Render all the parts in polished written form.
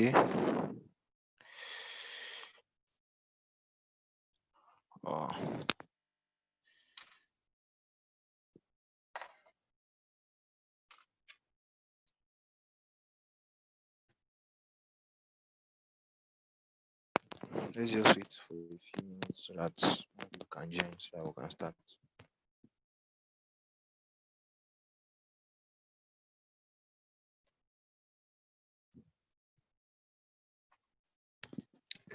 Okay. Oh. Let's just wait for a few minutes so that we can join so that we can start.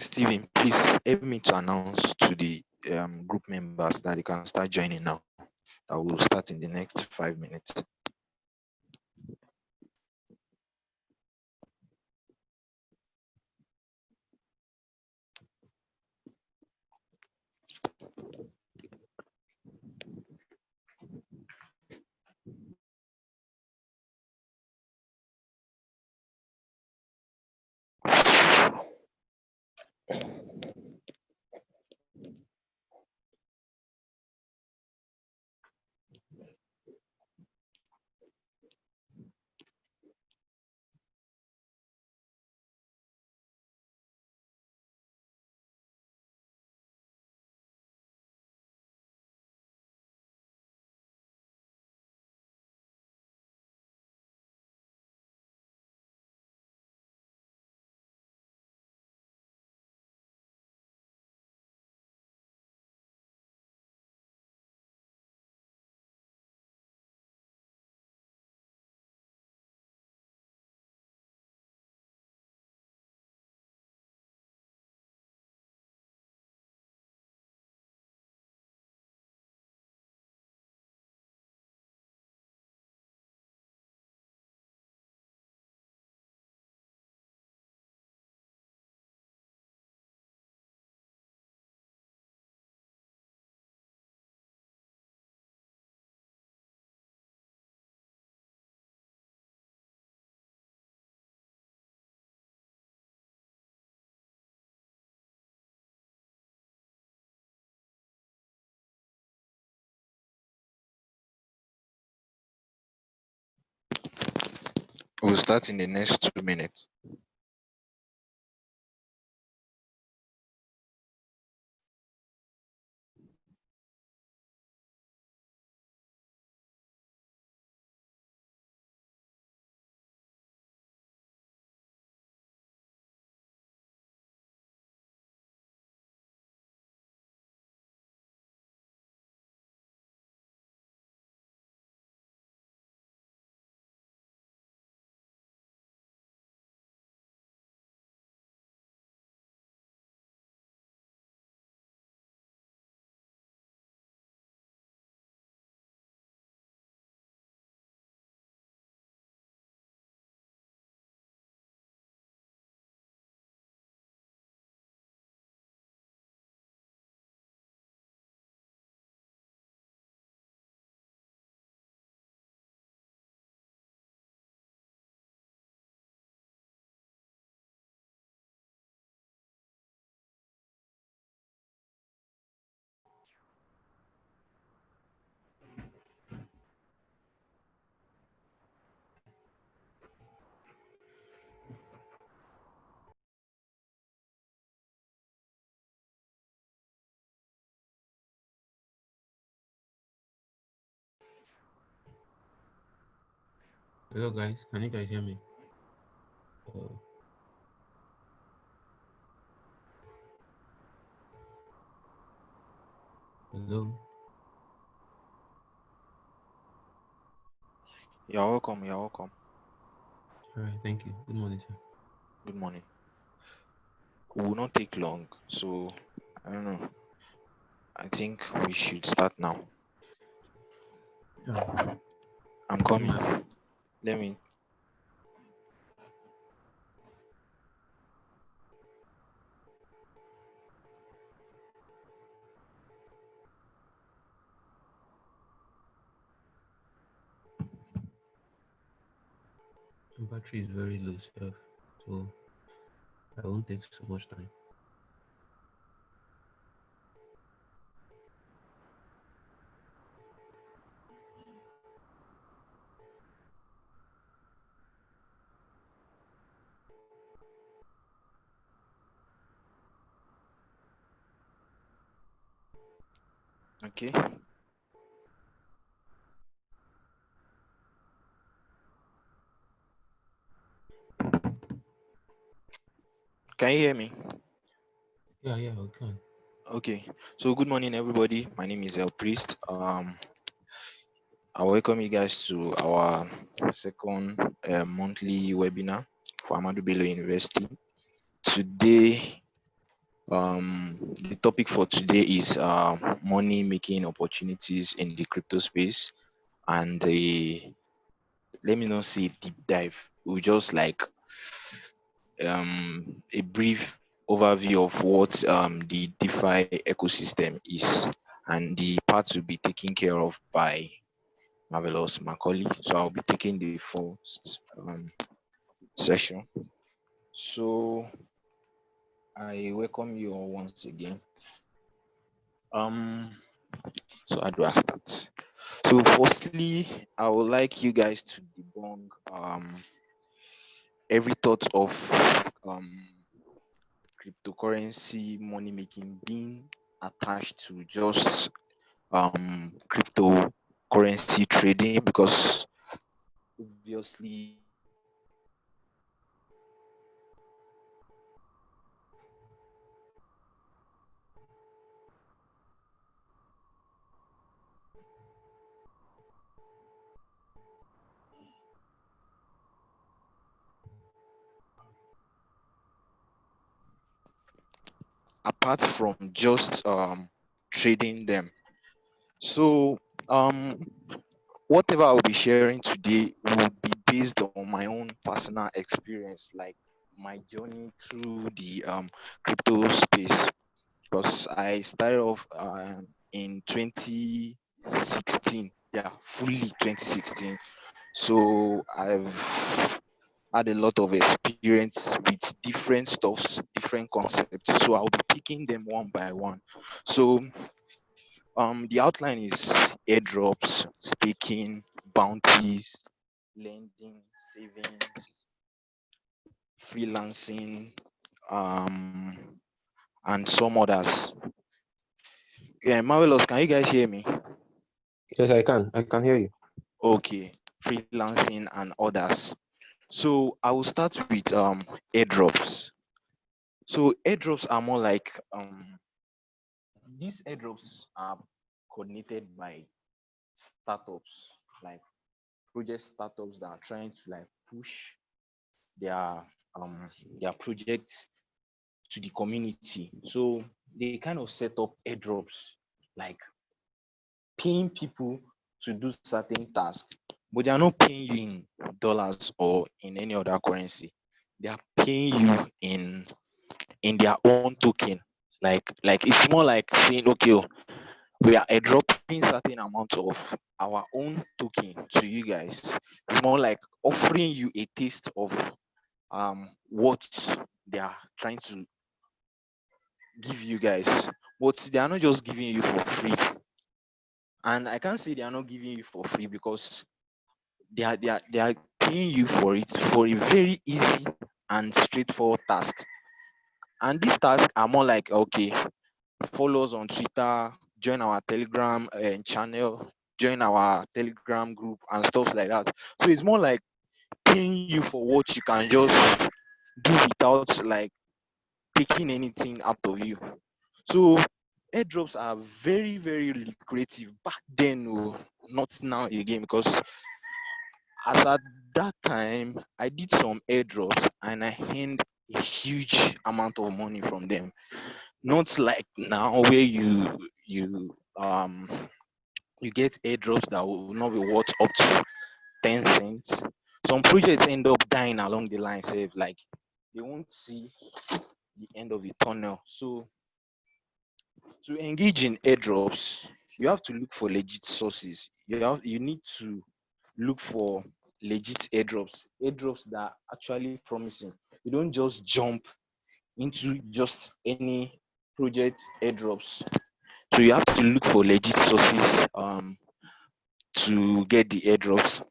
Steven, please help me to announce to the group members that they can start joining now. That will start in the next 5 minutes. We'll start in the next 2 minutes. Hello guys, can you guys hear me? Hello. You're welcome. You're welcome. All right, thank you. Good morning, sir. Good morning. We will not take long, so I don't know. I think we should start now. Yeah. I'm coming. Let me. The battery is very low, sir, so I won't take so much time. Okay. Can you hear me? Yeah, we can. Okay. So good morning, everybody. My name is El Priest. I welcome you guys to our second monthly webinar for Ahamdu Bello University. Today, the topic for today is money making opportunities in the crypto space, and let me not say deep dive. We just like a brief overview of what the DeFi ecosystem is, and the parts will be taken care of by Marvelous Macaulay. So I'll be taking the first session. So I welcome you all once again. Um, so how do I start? So firstly, I would like you guys to debunk every thought of cryptocurrency money making being attached to just cryptocurrency trading, because obviously apart from just trading them. So whatever I'll be sharing today will be based on my own personal experience, like my journey through the crypto space, because I started off in 2016. Yeah, fully 2016. So I've had a lot of experience with different stuffs, different concepts. So I'll be picking them one by one. So the outline is airdrops, staking, bounties, lending, savings, freelancing, um, and some others. Yeah, marvelous. Can you guys hear me? Yes, I can. I can hear you. Okay, freelancing and others. So I will start with airdrops. So airdrops are more like these airdrops are coordinated by startups, like project startups that are trying to like push their their project to the community. So they kind of set up airdrops, like paying people to do certain tasks, but they are not paying you in dollars or in any other currency. They are paying you in their own token. Like it's more like saying, okay, oh, we are airdropping certain amount of our own token to you guys. It's more like offering you a taste of what they are trying to give you guys, but they are not just giving you for free. And I can't say they are not giving you for free, because they are paying you for it for a very easy and straightforward task. And these tasks are more like, okay, follow us on Twitter, join our Telegram channel, join our Telegram group and stuff like that. So it's more like paying you for what you can just do without like taking anything out of you. So airdrops are very, very lucrative back then, oh, not now again, because as at that time I did some airdrops and I earned a huge amount of money from them. Not like now where you get airdrops that will not be worth up to 10 cents. Some projects end up dying along the line, say like they won't see the end of the tunnel. So to engage in airdrops, you have to look for legit sources. You need to look for legit airdrops that are actually promising. You don't just jump into just any project airdrops. So you have to look for legit sources to get the airdrops.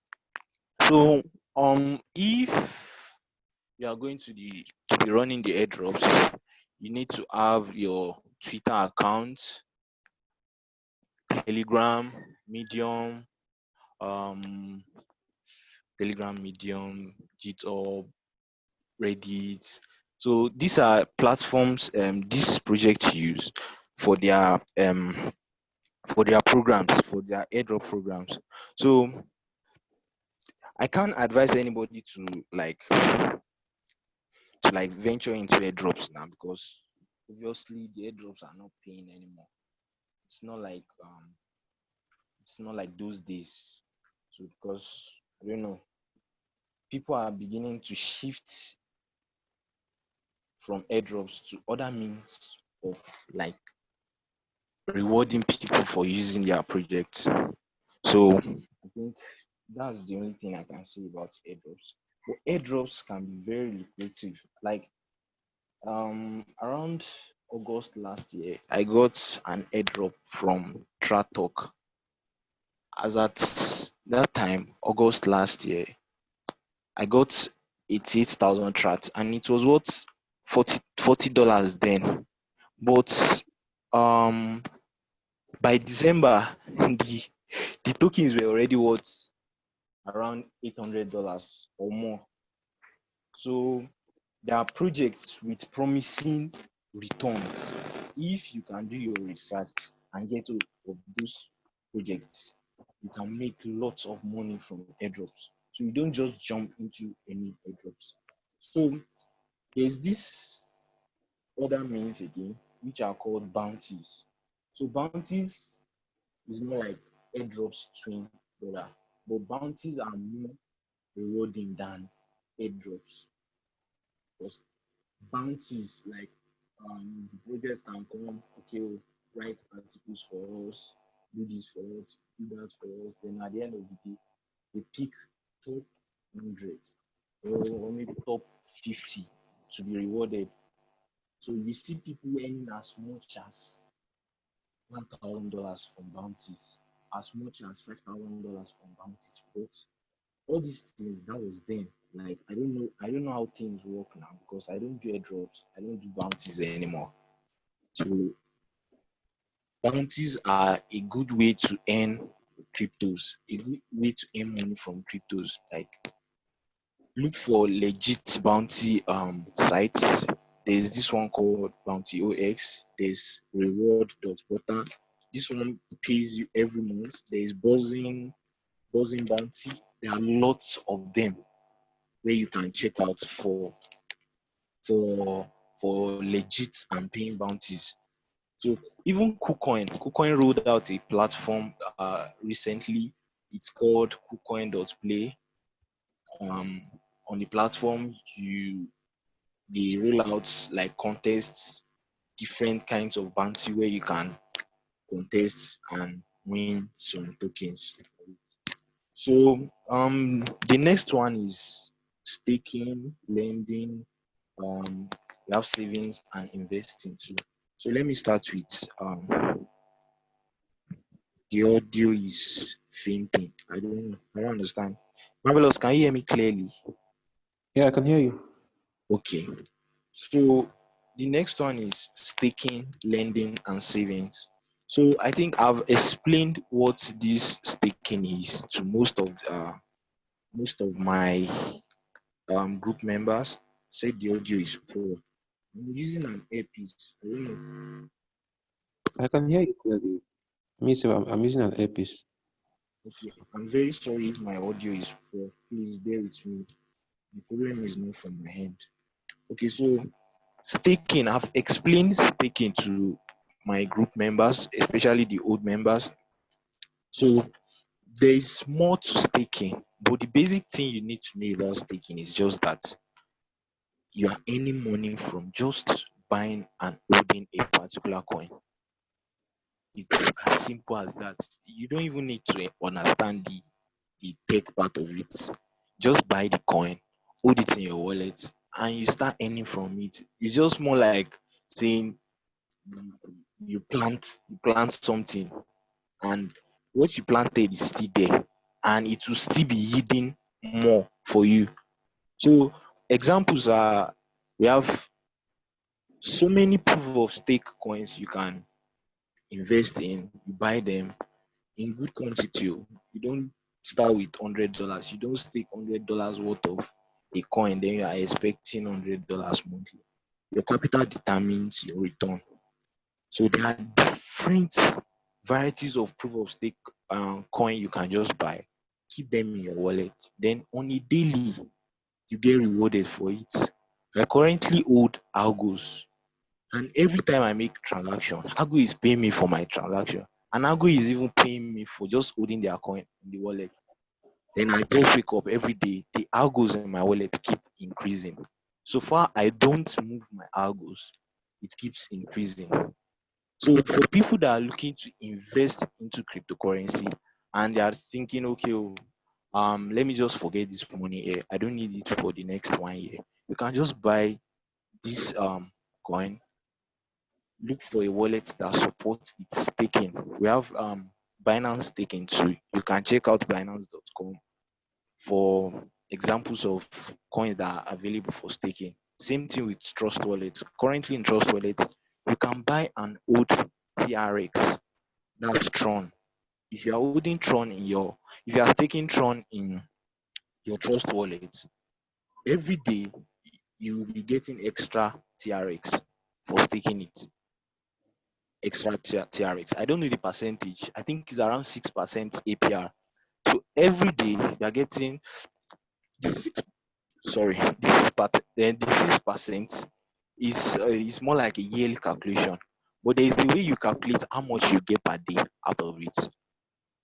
So if you are going to be running the airdrops, you need to have your Twitter account, Telegram, Medium, um, Telegram, Medium, GitHub, Reddit. So these are platforms this project use for their programs, for their airdrop programs. So I can't advise anybody to venture into airdrops now, because obviously the airdrops are not paying anymore. It's not like those days. So because I don't know, people are beginning to shift from airdrops to other means of like rewarding people for using their projects. So I think that's the only thing I can say about airdrops. But airdrops can be very lucrative. Like around August last year, I got an airdrop from Tratalk. As at that time, August last year, I got 88,000 trats, and it was worth $40 then. But um by December, the tokens were already worth around $800 or more. So there are projects with promising returns. If you can do your research and get hold of those projects, you can make lots of money from airdrops. So you don't just jump into any airdrops. So there's this other means again, which are called bounties. So bounties is more like airdrops twin brother, but bounties are more rewarding than airdrops, because bounties like the project can come, okay, write articles for us, do this for us, do that for us. Then at the end of the day, they pick top 100 or maybe top 50 to be rewarded. So you see people earning as much as $1,000 from bounties, as much as $5,000 from bounties. But all these things that was then. Like I don't know how things work now, because I don't do airdrops, I don't do bounties anymore. So bounties are a good way to earn cryptos, a good way to earn money from cryptos. Like look for legit bounty sites. There's this one called Bounty OX. There's Reward.butter. This one pays you every month. There's Buzzing Bounty. There are lots of them where you can check out for for legit and paying bounties. So even KuCoin rolled out a platform recently. It's called KuCoin.play. Um, on the platform, they roll out like contests, different kinds of bounty where you can contest and win some tokens. So the next one is staking, lending, we have savings and investing too. So let me start with the audio is fainting. I don't know. I don't understand. Marvelous, can you hear me clearly? Yeah, I can hear you. Okay. So the next one is staking, lending, and savings. So I think I've explained what this staking is to most of my group members. Said the audio is poor. I'm using an earpiece. I don't know. I can hear you clearly. Me too. I'm using an earpiece. Okay, I'm very sorry if my audio is poor. Please bear with me. The problem is not from my hand. Okay, so staking, I've explained staking to my group members, especially the old members. So there is more to staking, but the basic thing you need to know about staking is just that you are earning money from just buying and holding a particular coin. It's as simple as that. You don't even need to understand the tech part of it. Just buy the coin, hold it in your wallet, and you start earning from it. It's just more like saying you plant something, and what you planted is still there, and it will still be yielding more for you. So examples are, we have so many proof of stake coins you can invest in. You buy them, in good quantity. Oh. You don't start with $100. You don't stake $100 worth of a coin, then you are expecting $100 monthly. Your capital determines your return. So there are different varieties of proof of stake coin you can just buy. Keep them in your wallet. Then on a daily, you get rewarded for it. I currently hold Algos, and every time I make transaction, Algo is paying me for my transaction, and Algo is even paying me for just holding their coin in the wallet. Then I just wake up every day, the Algos in my wallet keep increasing. So far, I don't move my Algos, it keeps increasing. So for people that are looking to invest into cryptocurrency and they are thinking, okay, oh, let me just forget this money here. I don't need it for the next 1 year. You can just buy this coin, look for a wallet that supports its staking. We have Binance staking too. You can check out binance.com for examples of coins that are available for staking. Same thing with Trust Wallets. Currently in Trust Wallets, you can buy an old TRX, that's Tron. If you are holding Tron in your, if you are staking Tron in your Trust Wallet, every day you will be getting extra TRX for staking it. Extra TRX. I don't know the percentage. I think it's around 6% APR. So every day you are getting the six. Sorry, the 6%. Is more like a yearly calculation. But there is the way you calculate how much you get per day out of it.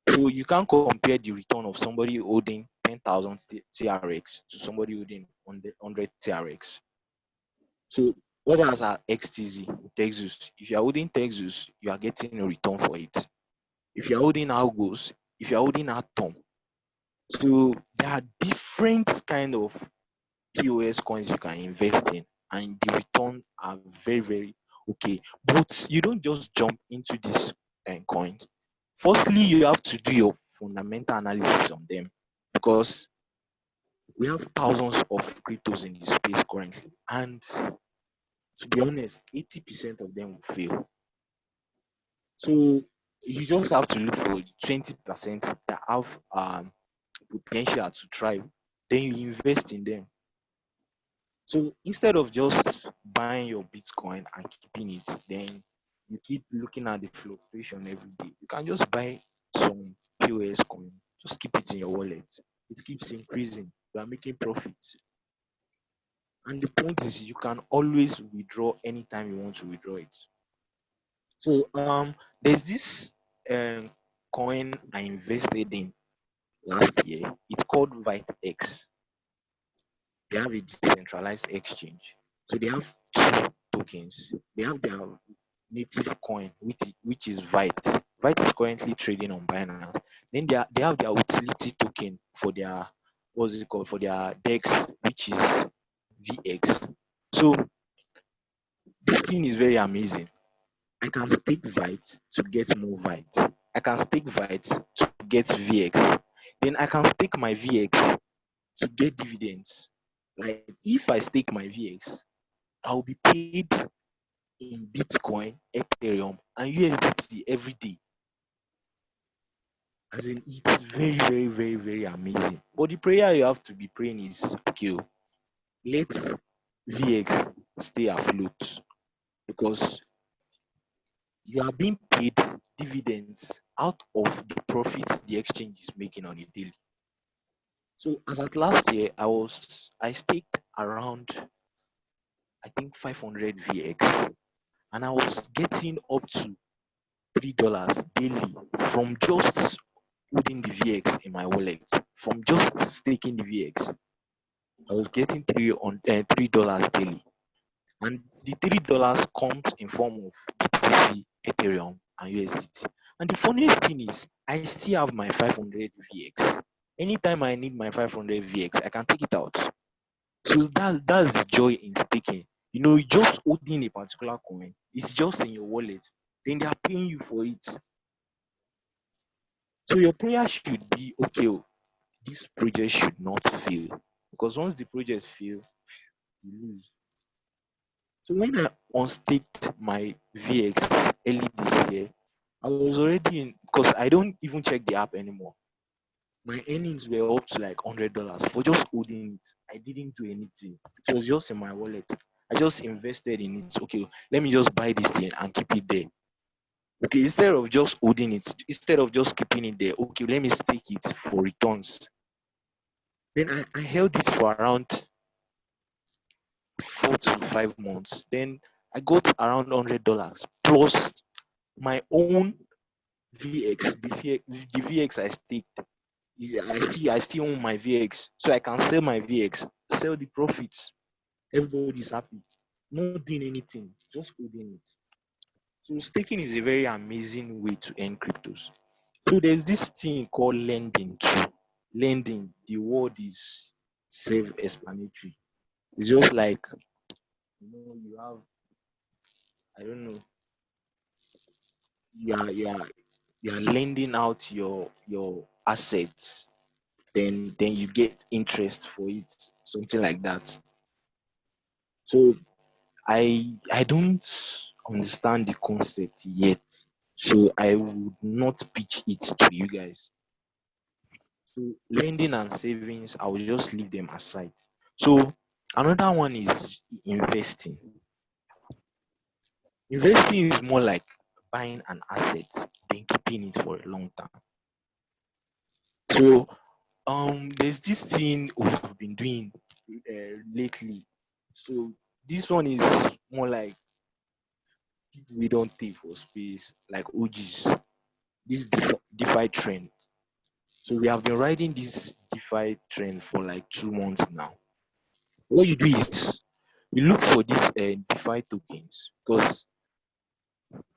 So you can't compare the return of somebody holding 10,000 TRX to somebody holding 100 TRX. So others are XTZ, Texas. If you are holding Texas, you are getting a return for it. If you are holding Algos, if you are holding Atom, so there are different kind of POS coins you can invest in, and the return are very, very okay. But you don't just jump into these coins. Firstly, you have to do your fundamental analysis on them because we have thousands of cryptos in this space currently, and to be honest, 80% of them will fail. So you just have to look for 20% that have potential to thrive. Then you invest in them. So instead of just buying your Bitcoin and keeping it, then you keep looking at the fluctuation every day. You can just buy some POS coin, just keep it in your wallet. It keeps increasing. You are making profits. And the point is, you can always withdraw anytime you want to withdraw it. So there's this um, coin I invested in last year. It's called ViteX. They have a decentralized exchange. So they have two tokens. They have their native coin, which is Vite. Vite is currently trading on Binance. Then they have their utility token for their, what's it called, for their DEX, which is VX. So this thing is very amazing. I can stake Vite to get more Vite. I can stake Vite to get VX. Then I can stake my VX to get dividends. Like if I stake my VX, I'll be paid in Bitcoin, Ethereum, and USDT every day. As in, it's very, very, very, very amazing. But the prayer you have to be praying is, okay, let VX stay afloat because you are being paid dividends out of the profit the exchange is making on a daily. So as at last year, I staked around I think 500 VX, and I was getting up to $3 daily from just holding the VX in my wallet. From just staking the VX, I was getting $3 daily, and the $3 comes in form of BTC, Ethereum, and USDT. And the funniest thing is, I still have my 500 VX. Anytime I need my 500 VX, I can take it out. So that's the joy in staking. You know, just holding a particular coin, it's just in your wallet. Then they are paying you for it. So your prayer should be, okay, this project should not fail. Because once the project fail, you lose. So when I unstaked my VX early this year, I was already in because I don't even check the app anymore. My earnings were up to like $100 for just holding it. I didn't do anything. It was just in my wallet. I just invested in it. Okay, let me just buy this thing and keep it there. Okay, instead of just holding it, instead of just keeping it there, okay, let me stake it for returns. Then I held it for around 4 to 5 months. Then I got around $100 plus my own VX, the VX I staked. I still own my VX, so I can sell my VX, sell the profits. Everybody's happy. Not doing anything, just holding it. So staking is a very amazing way to earn cryptos. So there's this thing called lending too. Lending, the word is self-explanatory. It's just like you have, I don't know, you are lending out your assets, then you get interest for it, something like that. So I don't understand the concept yet, so I would not pitch it to you guys. So lending and savings, I will just leave them aside. So another one is investing. Investing is more like buying an asset, then keeping it for a long time. So there's this thing we've been doing lately. So this one is more like people we don't take for space, like OGs. This DeFi trend. So we have been riding this DeFi trend for like 2 months now. What you do is you look for these DeFi tokens because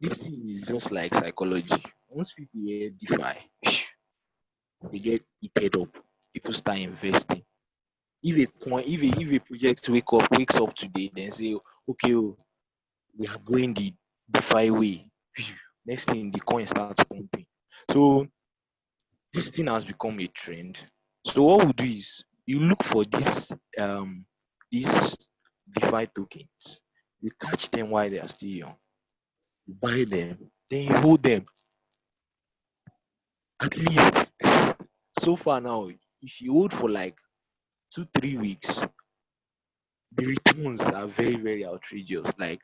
this thing is just like psychology. Once people hear DeFi, they get heated up. People start investing. If a project wakes up today, then say, okay, oh, we are going the DeFi way. Next thing, the coin starts pumping. So this thing has become a trend. So what we do is you look for these DeFi tokens. You catch them while they are still young. You buy them, then you hold them. At least so far now, if you hold for like 2 3 weeks, the returns are very very outrageous, like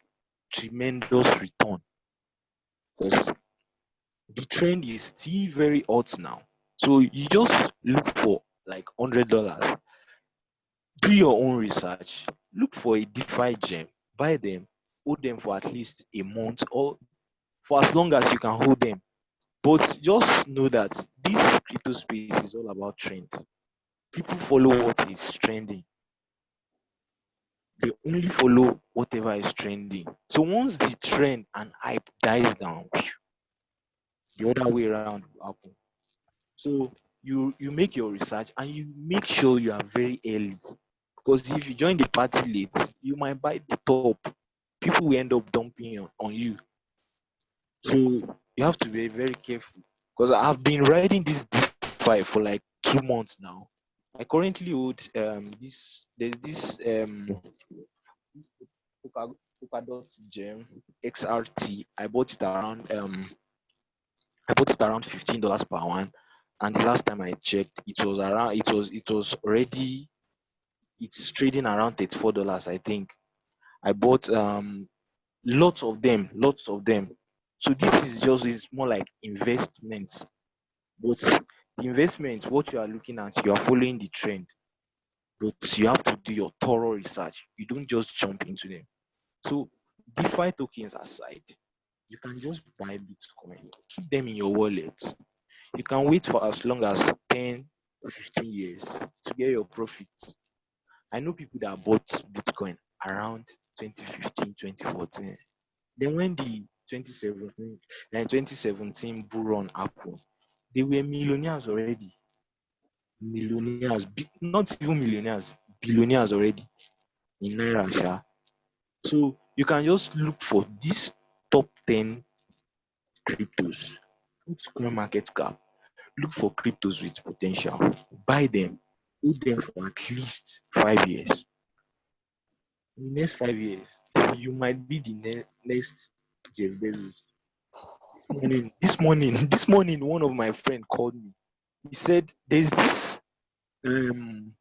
tremendous return. Because the trend is still very hot now. So you just look for like $100. Do your own research. Look for a DeFi gem. Buy them. Hold them for at least a month or for as long as you can hold them. But just know that this crypto space is all about trend. People follow what is trending. They only follow whatever is trending. So once the trend and hype dies down, the other way around will happen. So you make your research and you make sure you are very early. Because if you join the party late, you might buy the top. People will end up dumping on you. So you have to be very careful. Because I've been riding this DeFi for like 2 months now. I currently hold this Polkadot gem XRT. I bought it around $15 per one. And the last time I checked, it was already it's trading around $34, I think. I bought lots of them. So this is more like investments. But the investments, what you are looking at, you are following the trend, but you have to do your thorough research. You don't just jump into them. So DeFi tokens aside, you can just buy Bitcoin, keep them in your wallet. You can wait for as long as 10 or 15 years to get your profits. I know people that bought Bitcoin around 2015, 2014. Then when the 2017 bull run happened, they were millionaires already. Millionaires, not even millionaires, billionaires already in Naira. Sha. So you can just look for these top 10 cryptos. Put coin market cap. Look for cryptos with potential. Buy them. Hold them for at least 5 years. In the next 5 years, you might be the next Jeff Bezos. This morning, one of my friend called me. He said there's this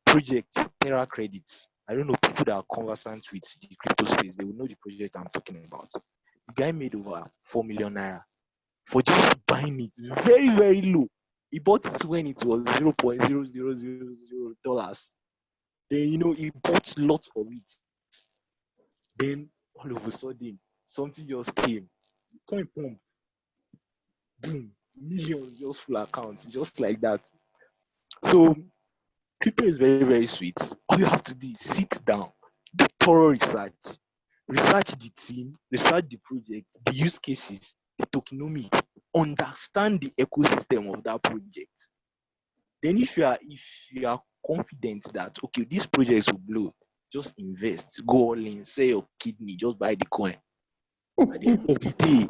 project, Terra Credits. I don't know, people that are conversant with the crypto space, they will know the project I'm talking about. The guy made over 4 million naira for just buying it very, very low. He bought it when it was $0.0000. Then he bought lots of it. Then all of a sudden, something just came. Coin pump, boom, millions just full accounts, just like that. So crypto is very, very sweet. All you have to do is sit down, do thorough research the team, research the project, the use cases, the tokenomics, understand the ecosystem of that project. Then if you are confident that okay, this project will blow, just invest, go all in, sell your kidney, just buy the coin. At the end of the day,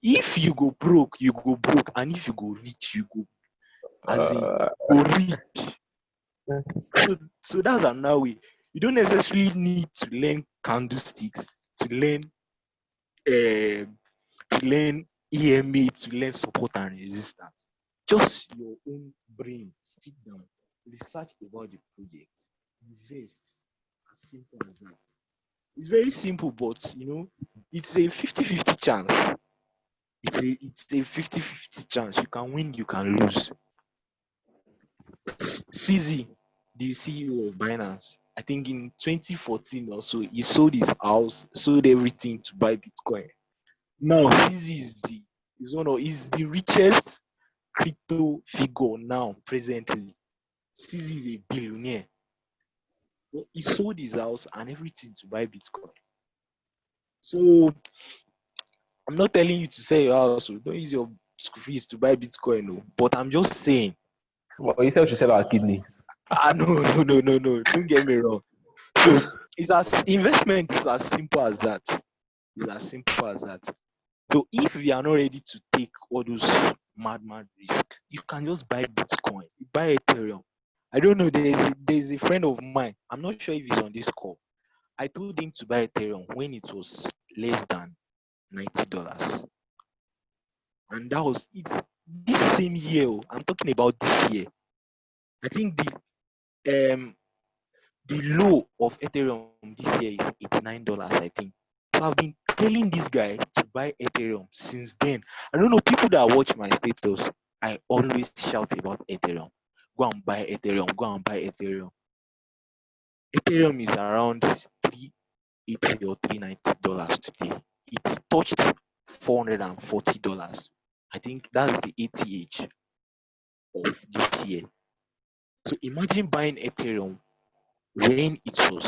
if you go broke, you go broke, and if you go rich, you go as in go rich. So that's another way. You don't necessarily need to learn candlesticks, to learn EMA, to learn support and resistance. Just your own brain. Sit down, research about the project, invest. As simple as that. It's very simple, but it's a 50-50 chance. It's a 50-50 chance. You can win, you can lose. CZ, the CEO of Binance, I think in 2014 or so, he sold his house, sold everything to buy Bitcoin. Now CZ is the richest crypto figure now presently. CZ is a billionaire. But he sold his house and everything to buy Bitcoin. So I'm not telling you to sell your house, so don't use your school fees to buy Bitcoin, no. But I'm just saying, Well, you said we should sell our kidney. no. Don't get me wrong. So investment is as simple as that. It's as simple as that. So if you are not ready to take all those mad risk, you can just buy Bitcoin, you buy Ethereum. I don't know. There's a friend of mine. I'm not sure if he's on this call. I told him to buy Ethereum when it was less than $90, and that was it's this same year. I'm talking about this year. I think the low of Ethereum this year is $89, I think. So I've been telling this guy to buy Ethereum since then. I don't know, people that watch my status, I always shout about Ethereum. Go and buy Ethereum, go and buy Ethereum. Ethereum is around 380 or $390 today. It's touched $440. I think that's the ATH of this year. So imagine buying Ethereum when it was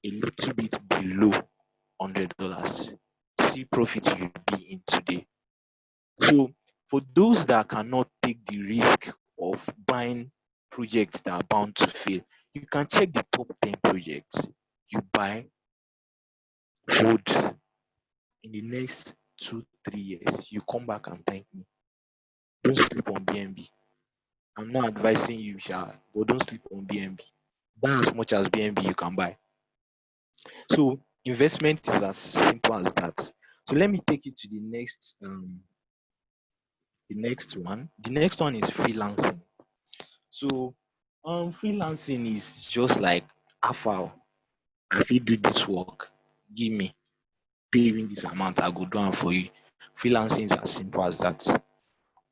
a little bit below $100. See profit you'll be in today. So for those that cannot take the risk of buying projects that are bound to fail, you can check the top 10 projects. You buy, hold in the next 2-3 years. You come back and thank me. Don't sleep on BNB. I'm not advising you, but don't sleep on BNB. Buy as much as BNB you can buy. So investment is as simple as that. So let me take you to the next one. The next one is freelancing. So freelancing is just like Afal. If you do this work, give me, pay me this amount, I go do it for you. Freelancing is as simple as that.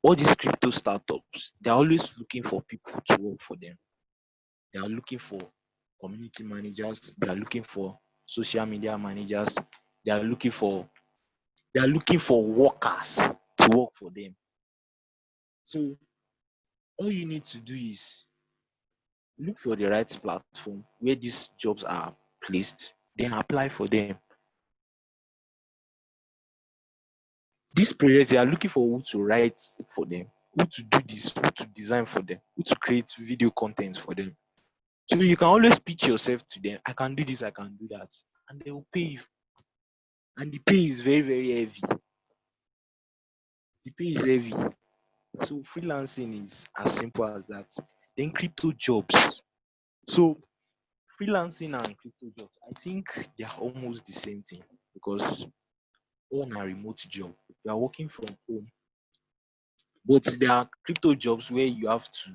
All these crypto startups, they're always looking for people to work for them. They are looking for community managers, they are looking for social media managers, they are looking for workers to work for them. So all you need to do is look for the right platform where these jobs are placed, then apply for them. These projects, they are looking for who to write for them, who to do this, who to design for them, who to create video content for them. So you can always pitch yourself to them. I can do this, I can do that. And they will pay you. And the pay is very, very heavy. The pay is heavy. So freelancing is as simple as that. Then crypto jobs. So freelancing and crypto jobs, I think they are almost the same thing because on a remote job. You are working from home. But there are crypto jobs where you have to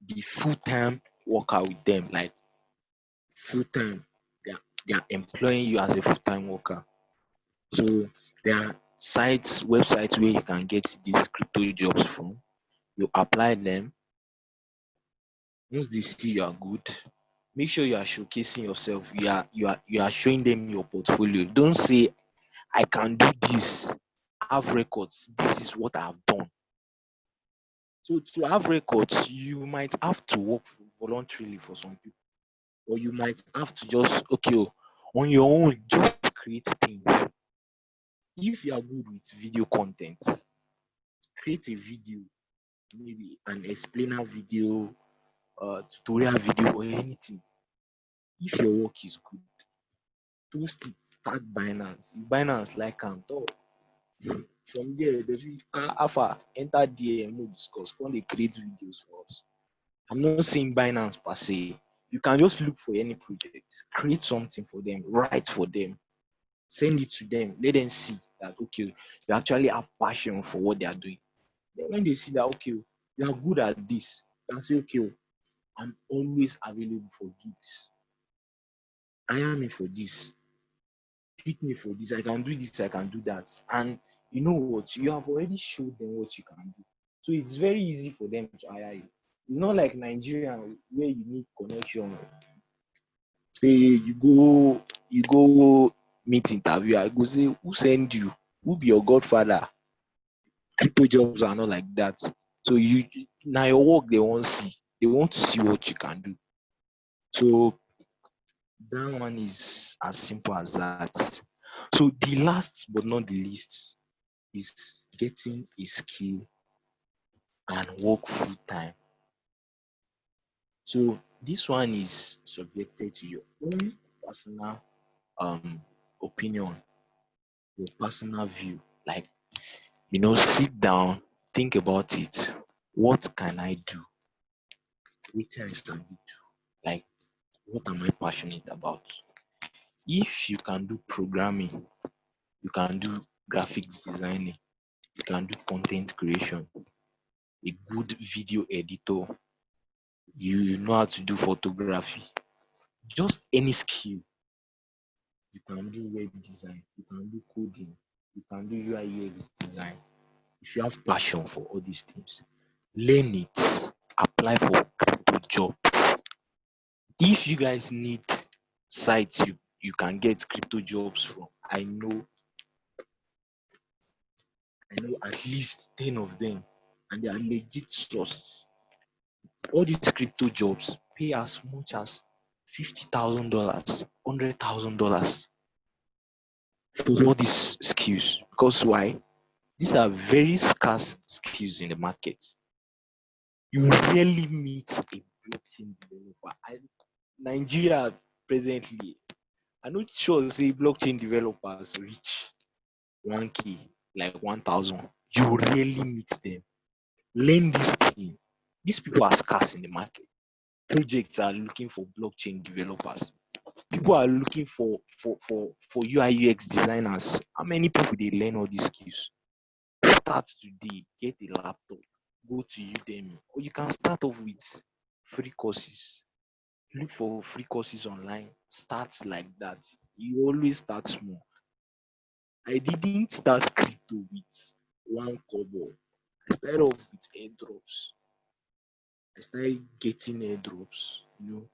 be full-time worker with them, like full-time. They are employing you as a full-time worker. So there are sites, websites where you can get these crypto jobs from. You apply them. Once they see you are good, make sure you are showcasing yourself. You are showing them your portfolio. Don't say I can do this. I have records. This is what I have done. So to have records, you might have to work voluntarily for some people, or you might have to just okay on your own just create things. If you are good with video content, create a video, maybe an explainer video, tutorial video, or anything. If your work is good, post it, tag Binance. If Binance like am, talk. From there, they will alpha enter DM, we discuss. Come they create videos for us. I'm not saying Binance per se. You can just look for any project, create something for them, write for them, send it to them, let them see that okay, you actually have passion for what they are doing. Then when they see that okay, you are good at this, you can say okay, I'm always available for gigs. Hire me for this, pick me for this. I can do this, I can do that. And you know what? You have already showed them what you can do. So it's very easy for them to hire you. It's not like Nigeria where you need connection. Say you go meet interview, I go say, who send you? Who be your godfather? Crypto jobs are not like that. So you now your work they want see. They want to see what you can do. So that one is as simple as that. So the last but not the least is getting a skill and work full time. So this one is subjected to your own personal um opinion, your personal view. Like sit down, think about it. What can I do? What I sabi do? Like what am I passionate about? If you can do programming, you can do graphics designing, you can do content creation, a good video editor, you know how to do photography, just any skill. You can do web design, you can do coding, you can do UI UX design. If you have passion for all these things, learn it, apply for crypto job. If you guys need sites you can get crypto jobs from, I know at least 10 of them, and they are legit sources. All these crypto jobs pay as much as $50,000, $100,000 for all these skills. Because why? These are very scarce skills in the market. You rarely meet a blockchain developer. Nigeria presently, I'm not sure say blockchain developers reach 1K, like 1,000. You rarely meet them. Learn this thing. These people are scarce in the market. Projects are looking for blockchain developers. People are looking for UI UX designers. How many people they learn all these skills? Start today, get a laptop, go to Udemy, or you can start off with free courses. Look for free courses online. Start like that. You always start small. I didn't start crypto with one kobo. I started off with airdrops. I started getting airdrops. You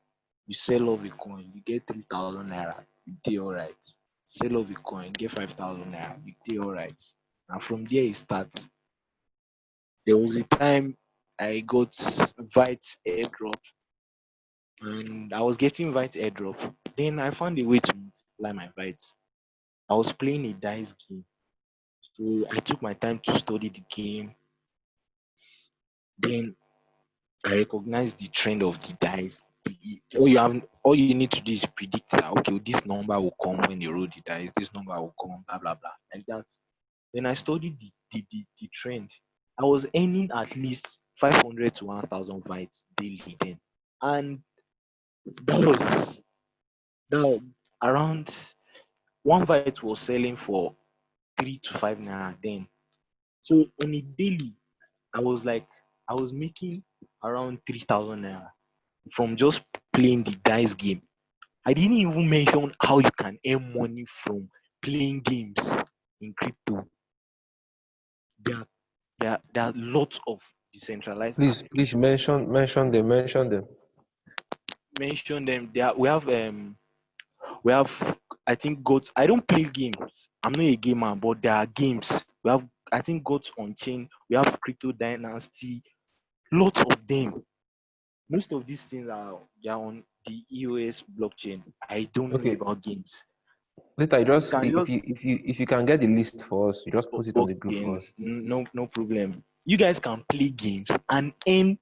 sell off a coin, you get 3,000 naira, you day all right. Sell off a coin, get 5,000 naira, you day all right. And from there it starts. There was a time I got Vite airdrop, and I was getting Vite airdrop. Then I found a way to multiply my Vite. I was playing a dice game. So I took my time to study the game. Then I recognized the trend of the dice. All you need to do is predict that okay, this number will come when you roll the dice, this number will come, blah blah blah, like that. Then I studied the trend. I was earning at least 500 to 1,000 Vites daily then. And that was that around One byte was selling for 3 to 5 naira then. So on a daily, I was like, I was making around 3,000 naira from just playing the dice game. I didn't even mention how you can earn money from playing games in crypto. There are, there are lots of decentralized Please, apps. please mention them. Mention them. There we have I think goats. I don't play games. I'm not a gamer, but there are games. We have I think goats on chain. We have crypto dynasty. Lots of them. Most of these things are they are on the EOS blockchain. I don't know Okay, about games. later you You just can just if you can get the list for us, you just put it on the group okay, for us. no problem. You guys can play games and earn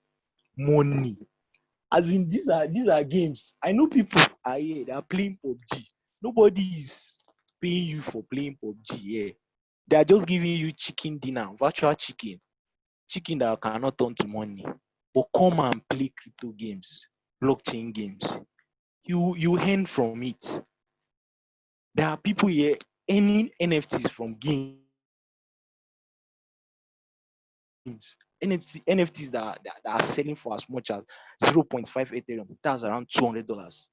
money. As in these are games. I know people are here, they are playing PUBG. Nobody is paying you for playing PUBG here. They are just giving you chicken dinner, virtual chicken that cannot turn to money. But come and play crypto games, blockchain games. You earn from it. There are people here earning NFTs from games. NFTs that are selling for as much as 0.5 Ethereum. That's around $200.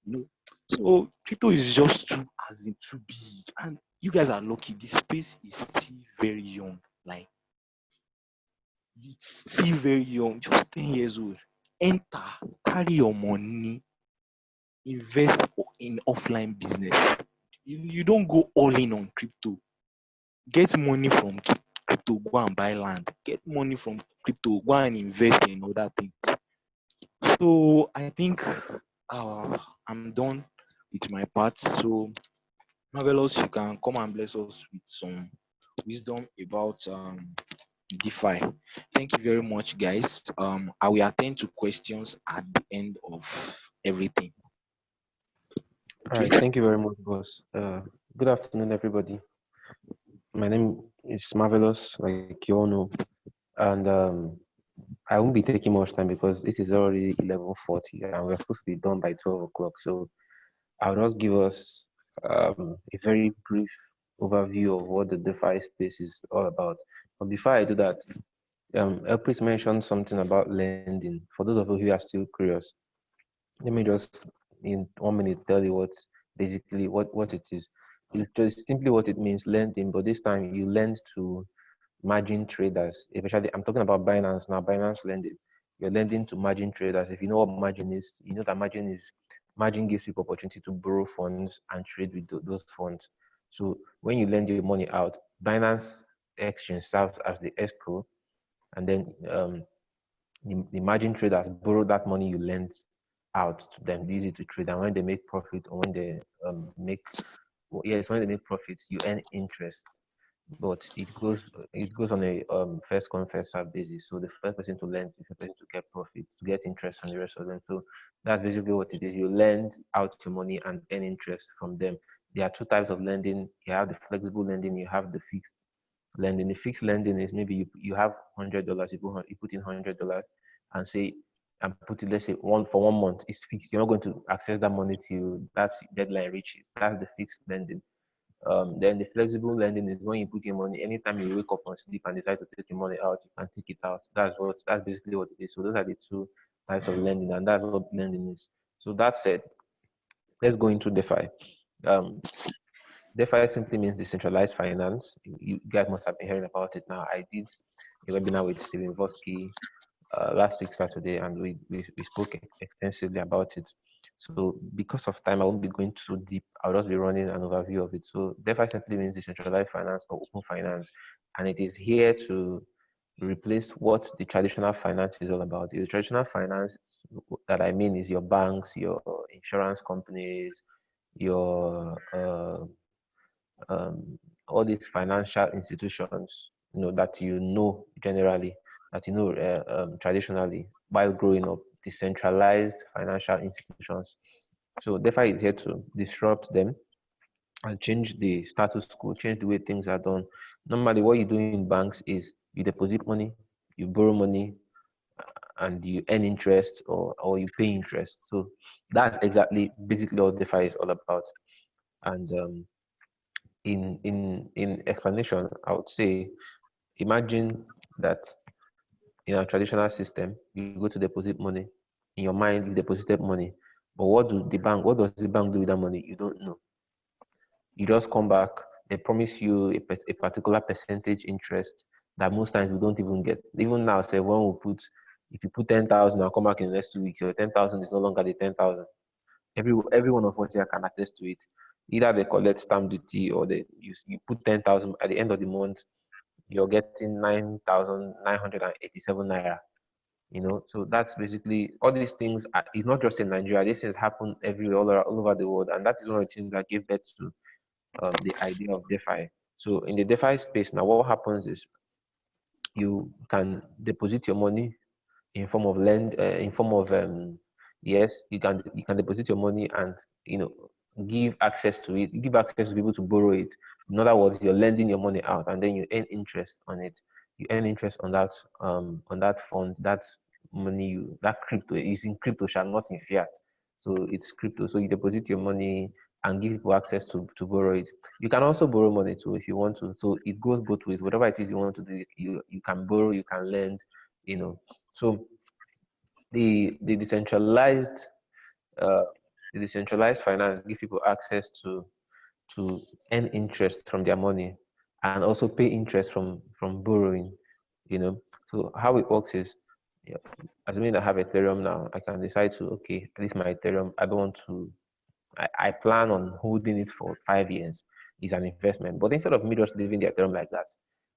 You know, so crypto is just too as in too big, and you guys are lucky. The space is still very young. Like it's still very young, just 10 years old. Enter, carry your money, invest in offline business. You don't go all in on crypto. Get money from crypto, go and buy land. Get money from crypto, go and invest in other things. So I think I'm done with my part. So Marvelous, you can come and bless us with some wisdom about DeFi. Thank you very much, guys. I will attend to questions at the end of everything. All Okay. right, thank you very much, boss. Good afternoon, everybody. My name is Marvelous, like you all know, and I won't be taking much time because this is already 11:40, and we're supposed to be done by 12 o'clock. So I'll just give us a very brief overview of what the DeFi space is all about. But before I do that, Elpris mentioned something about lending. For those of you who are still curious, let me just in 1 minute tell you what it is. It's just simply what it means, lending, but this time you lend to margin traders. Especially, I'm talking about Binance now. Binance lending. You're lending to margin traders. If you know what margin is, you know that margin gives people opportunity to borrow funds and trade with those funds. So when you lend your money out, Binance Exchange serves as the escrow, and then the margin traders borrow that money you lend out to them, use it to trade, and when they make profit or when they make yes, when they make profits, you earn interest, but it goes on a first come first serve basis. So the first person to lend is the first person to get profit, to get interest on the rest of them. So that's basically what it is. You lend out your money and earn interest from them. There are two types of lending. You have the flexible lending, you have the fixed lending. The fixed lending is maybe you have $100, you put in $100 and say and put it, let's say one for 1 month, it's fixed. You're not going to access that money till that deadline reaches. That's the fixed lending. Then the flexible lending is when you put your money anytime you wake up on sleep and decide to take your money out, you can take it out. That's basically what it is. So those are the two types of lending, and that's what lending is. So that said, let's go into DeFi. Um, DeFi simply means decentralized finance. You guys must have been hearing about it now. I did a webinar with Steven Vosky last week Saturday, and we spoke extensively about it. So because of time, I won't be going too deep. I'll just be running an overview of it. So DeFi simply means decentralized finance or open finance, and it is here to replace what the traditional finance is all about. The traditional finance that I mean is your banks, your insurance companies, your um, all these financial institutions, that generally, that traditionally while growing up, decentralized financial institutions. So DeFi is here to disrupt them and change the status quo, change the way things are done. Normally, what you do in banks is you deposit money, you borrow money, and you earn interest or you pay interest. So that's exactly basically what DeFi is all about. And in explanation, I would say, imagine that in a traditional system, you go to deposit money. In your mind, you deposited money. But what does the bank do with that money? You don't know. You just come back, they promise you a particular percentage interest that most times we don't even get. Even now, say when we put, if you put 10,000 and come back in the next 2 weeks, your 10,000 is no longer the 10,000. Every one of us here can attest to it. Either they collect stamp duty or you put 10,000 at the end of the month, you're getting 9,987 naira. So that's basically all these things. It's not just in Nigeria. These things happen everywhere, all over the world, and that is one of the things that gave birth to the idea of DeFi. So in the DeFi space now, what happens is you can deposit your money in form of yes, you can deposit your money and give access to it, give access to people to borrow it. In other words, you're lending your money out and then you earn interest on it. You earn interest on that fund, that money, that crypto is in crypto, shall not in fiat. So it's crypto. So you deposit your money and give people access to borrow it. You can also borrow money too if you want to. So it goes both ways. Whatever it is you want to do, you can borrow, you can lend. So the decentralized uh, the decentralized finance give people access to earn interest from their money and also pay interest from borrowing. So how it works is, yeah, assuming I have Ethereum now, I can decide to, okay, this is my Ethereum. I don't want to. I plan on holding it for 5 years. It's an investment, but instead of me just leaving the Ethereum like that,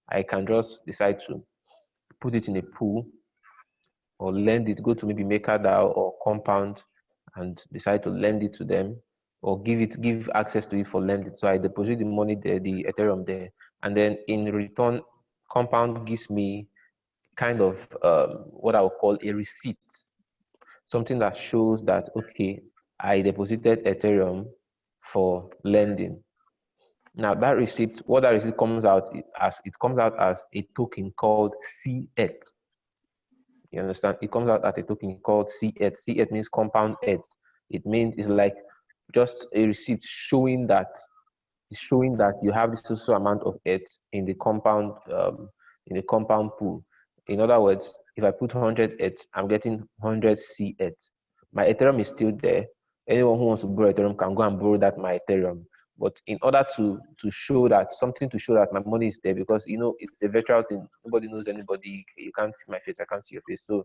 I can just decide to put it in a pool or lend it, go to maybe MakerDAO or Compound and decide to lend it to them or give access to it for lending. So I deposit the money there, the Ethereum there, and then in return, Compound gives me kind of what I would call a receipt, something that shows that, okay, I deposited Ethereum for lending. Now what that receipt comes out as, it comes out as a token called C8. You understand? It comes out as a token called C8. C8 means compound eight. It means it's like just a receipt showing that you have this social amount of eight in the compound pool. In other words, if I put 100 eight, I'm getting 100 C8. My Ethereum is still there. Anyone who wants to borrow Ethereum can go and borrow that my Ethereum. But in order to show that, something to show that my money is there, because it's a virtual thing. Nobody knows anybody. You can't see my face. I can't see your face. So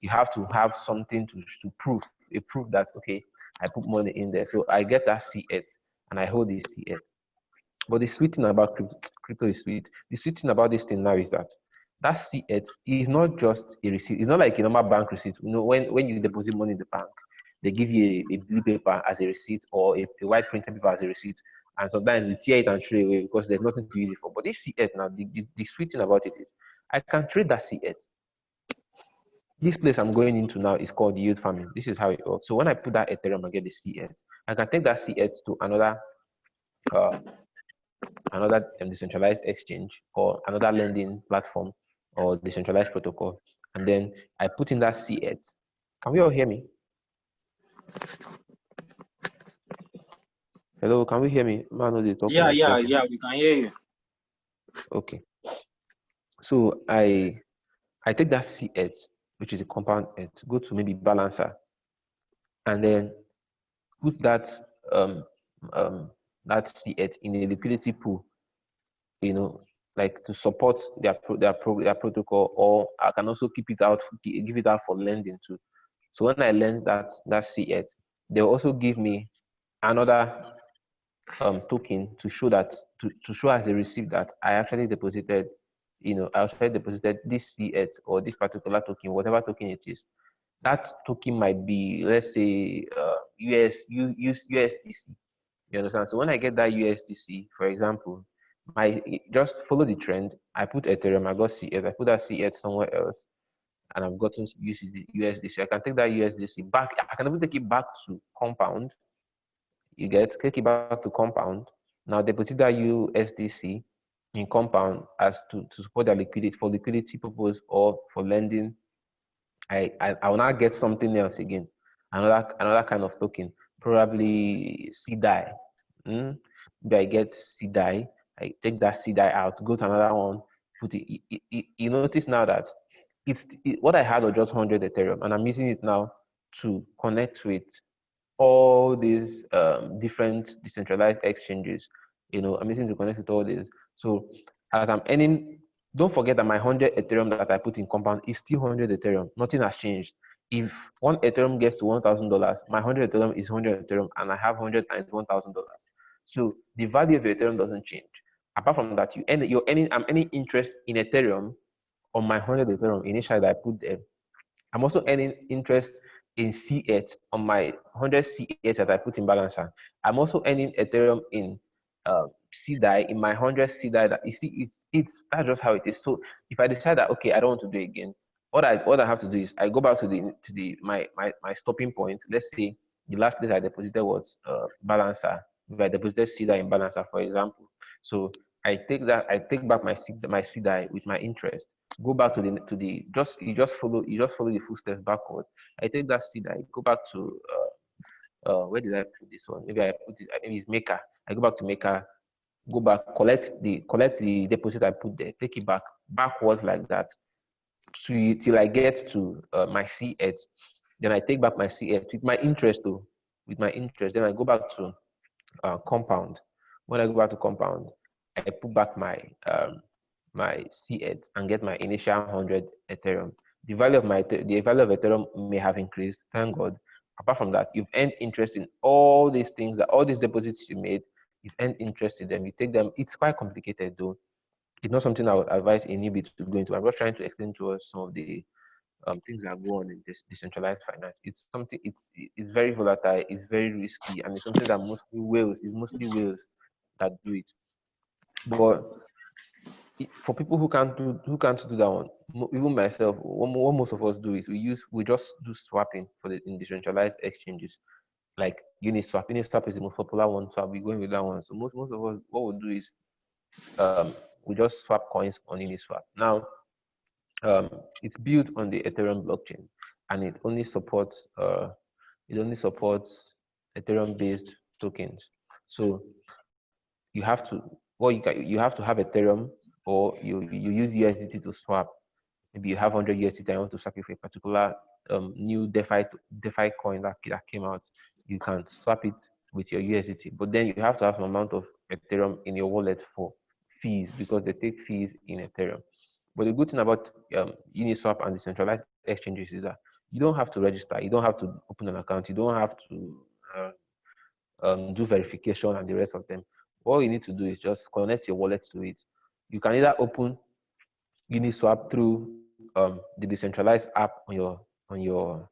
you have to have something to prove. A proof that, okay, I put money in there. So I get that C8 and I hold this C8. But the sweet thing about crypto is sweet. The sweet thing about this thing now is that C8 is not just a receipt. It's not like a normal bank receipt. When you deposit money in the bank, they give you a blue paper as a receipt or a white printed paper as a receipt. And sometimes you tear it and throw it away because there's nothing to use it for. But this C8 now, the sweet thing about it is I can trade that C8. This place I'm going into now is called yield farming. This is how it works. So when I put that Ethereum and get the C8, I can take that C8 to uh, another decentralized exchange or another lending platform or decentralized protocol, and then I put in that C8. Can we all hear me? Hello, can we hear me? Man, no, they talk Yeah, like yeah, talking. yeah, we can hear you. Okay. So I take that C8, which is a compound 8, go to maybe Balancer, and then put um that C8 in a liquidity pool, like to support their protocol, or I can also give it out for lending too. So when I lend that C8, they'll also give me another token to show to show as a receipt that I actually deposited, this C8 or this particular token, whatever token it is. That token might be, let's say, USDC. You understand? So when I get that USDC, for example, just follow the trend. I put Ethereum, I got C8, I put that C8 somewhere else, and I've gotten USDC. I can take that USDC back. I can even take it back to Compound. Take it back to Compound. Now deposit that USDC in Compound as to support the liquidity for liquidity purpose or for lending. I will now get something else again, another kind of token, probably CDI. maybe I get CDI, I take that CDI out, go to another one, put it. You notice now that what I had was just 100 Ethereum, and I'm using it now to connect with all these different decentralized exchanges. I'm using to connect with all this. So as I'm earning, don't forget that my 100 Ethereum that I put in compound is still 100 Ethereum. Nothing has changed. If one Ethereum gets to $1,000, my 100 Ethereum is 100 Ethereum, and I have 100 times $1,000. So the value of your Ethereum doesn't change. Apart from that, I'm earning interest in Ethereum on my 100 Ethereum initially that I put there. I'm also earning interest in C8 on my 100 C8 that I put in Balancer. I'm also earning Ethereum in CDI in my 100 CDI. That you see, it's that's just how it is. So if I decide that okay, I don't want to do it again, what I have to do is I go back to my stopping point. Let's say the last place I deposited was Balancer. If I deposited CDI in Balancer, for example, so I take back my CDI with my interest, go back to the you just follow the footsteps backward. I take that seed, I go back to where did I put this one? Maybe I put it, maybe it's Maker. I go back to Maker, go back, collect the deposit I put there, take it backwards like that till I get to my C8. Then I take back my C8 with my interest though, with my interest. Then I go back to compound. When I go back to compound, I put back my C8 and get my initial 100 Ethereum. The value of Ethereum may have increased, thank God. Apart from that, you've earned interest in all these things, that all these deposits you made, you've earned interest in them. You take them. It's quite complicated though. It's not something I would advise a newbie to go into. I'm just trying to explain to us some of the things that go on in this decentralized finance. It's something. It's very volatile. It's very risky, and it's something that mostly whales that do it. But for people who can't do that one, even myself, what most of us do is we just do swapping in decentralized exchanges like Uniswap. Uniswap is the most popular one, so I'll be going with that one. So most of us, what we'll do is we just swap coins on Uniswap. Now, it's built on the Ethereum blockchain, and it only supports Ethereum-based tokens. So you have to you have to have Ethereum, or you use USDT to swap. Maybe you have 100 USDT and you want to swap it for a particular new DeFi coin that came out. You can swap it with your USDT, but then you have to have some amount of Ethereum in your wallet for fees, because they take fees in Ethereum. But the good thing about Uniswap and decentralized exchanges is that you don't have to register, you don't have to open an account, you don't have to do verification and the rest of them. All you need to do is just connect your wallet to it. You can either open Uniswap through the decentralized app on your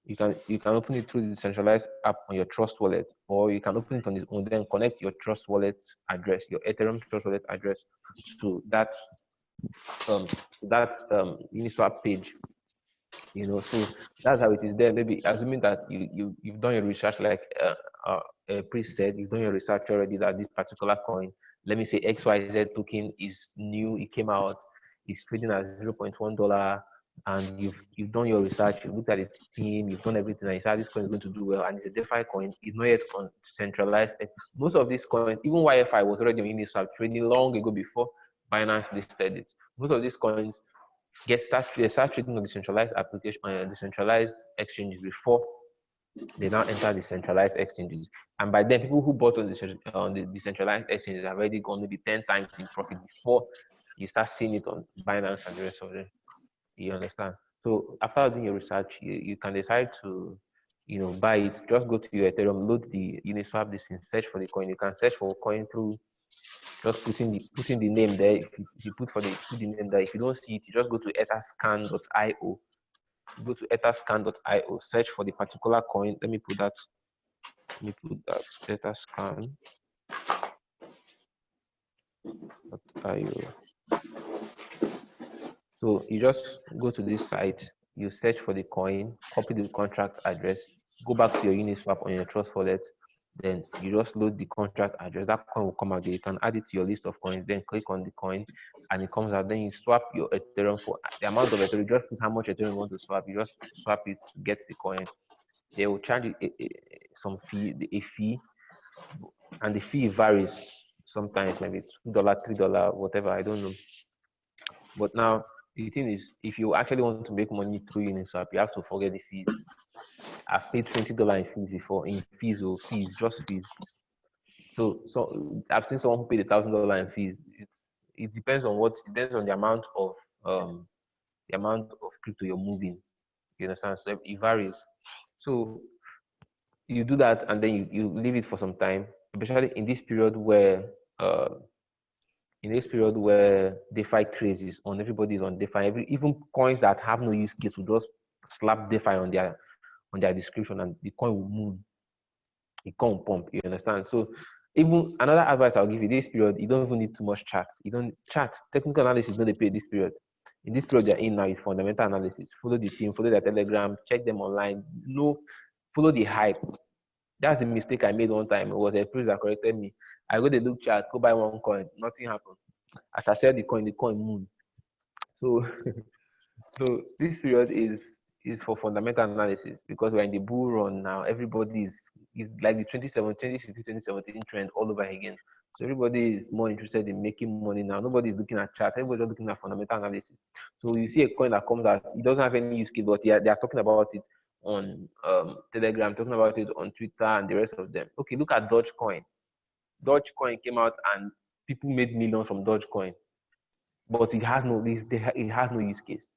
you can open it through the decentralized app on your Trust wallet, or you can open it on then connect your Trust wallet address, your Ethereum Trust wallet address, to Uniswap page. So that's how it is there. Maybe assuming that you've done your research, like Priest said, you've done your research already that this particular coin, let me say XYZ token, is new, it came out, it's trading at $0.1, and you've done your research, you've looked at its team, you've done everything, and you said this coin is going to do well, and it's a DeFi coin, it's not yet on centralized. Most of these coins, even YFI was already on Uniswap trading long ago before Binance listed it. Most of these coins they start trading on decentralized application, decentralized exchanges before they now enter the centralized exchanges. And by then, people who bought on the decentralized exchanges have already gone maybe 10 times in profit before you start seeing it on Binance and the rest of them. You understand? So after doing your research, you can decide to, buy it. Just go to your Ethereum, load the Uniswap, this and search for the coin. You can search for coin through just putting the name there. If you put the name there, if you don't see it, you just go to etherscan.io. Go to etherscan.io, search for the particular coin. Let me put that etherscan.io. So you just go to this site, you search for the coin, copy the contract address, go back to your Uniswap on your Trust wallet, then you just load the contract address. That coin will come out there. You can add it to your list of coins, then click on the coin and it comes out. Then you swap your Ethereum for the amount of Ethereum. You just put how much Ethereum you want to swap. You just swap it to get the coin. They will charge you some fee, a fee. and the fee varies. Sometimes maybe $2, $3, whatever, I don't know. But now the thing is, if you actually want to make money through Uniswap, you have to forget the fees. I've paid $20 in fees before, in fees or fees, just fees. So I've seen someone who paid $1,000 in fees. It depends on the amount of crypto you're moving. You understand? So it varies. So you do that and then you leave it for some time, especially uh in this period where DeFi craze is on, everybody's on DeFi. Even coins that have no use case will just slap DeFi on their description, and the coin will move. It can't pump. You understand? So even another advice I'll give you, this period, you don't even need too much chat. You don't chat. Technical analysis don't they pay this period. In this period you're in now is fundamental analysis. Follow the team, follow their Telegram, check them online. Follow the hype. That's the mistake I made one time. It was a priest that corrected me. I go to look chat, go buy one coin, nothing happened. As I said, the coin moved. So so this period is for fundamental analysis, because we're in the bull run now. Everybody is like the 2017 trend all over again. So everybody is more interested in making money now. Nobody is looking at charts. Everybody's looking at fundamental analysis. So you see a coin that comes out, it doesn't have any use case, but yeah, they are talking about it on Telegram, talking about it on Twitter and the rest of them. Okay, look at Dogecoin. Dogecoin came out and people made millions from Dogecoin, but it has no use case.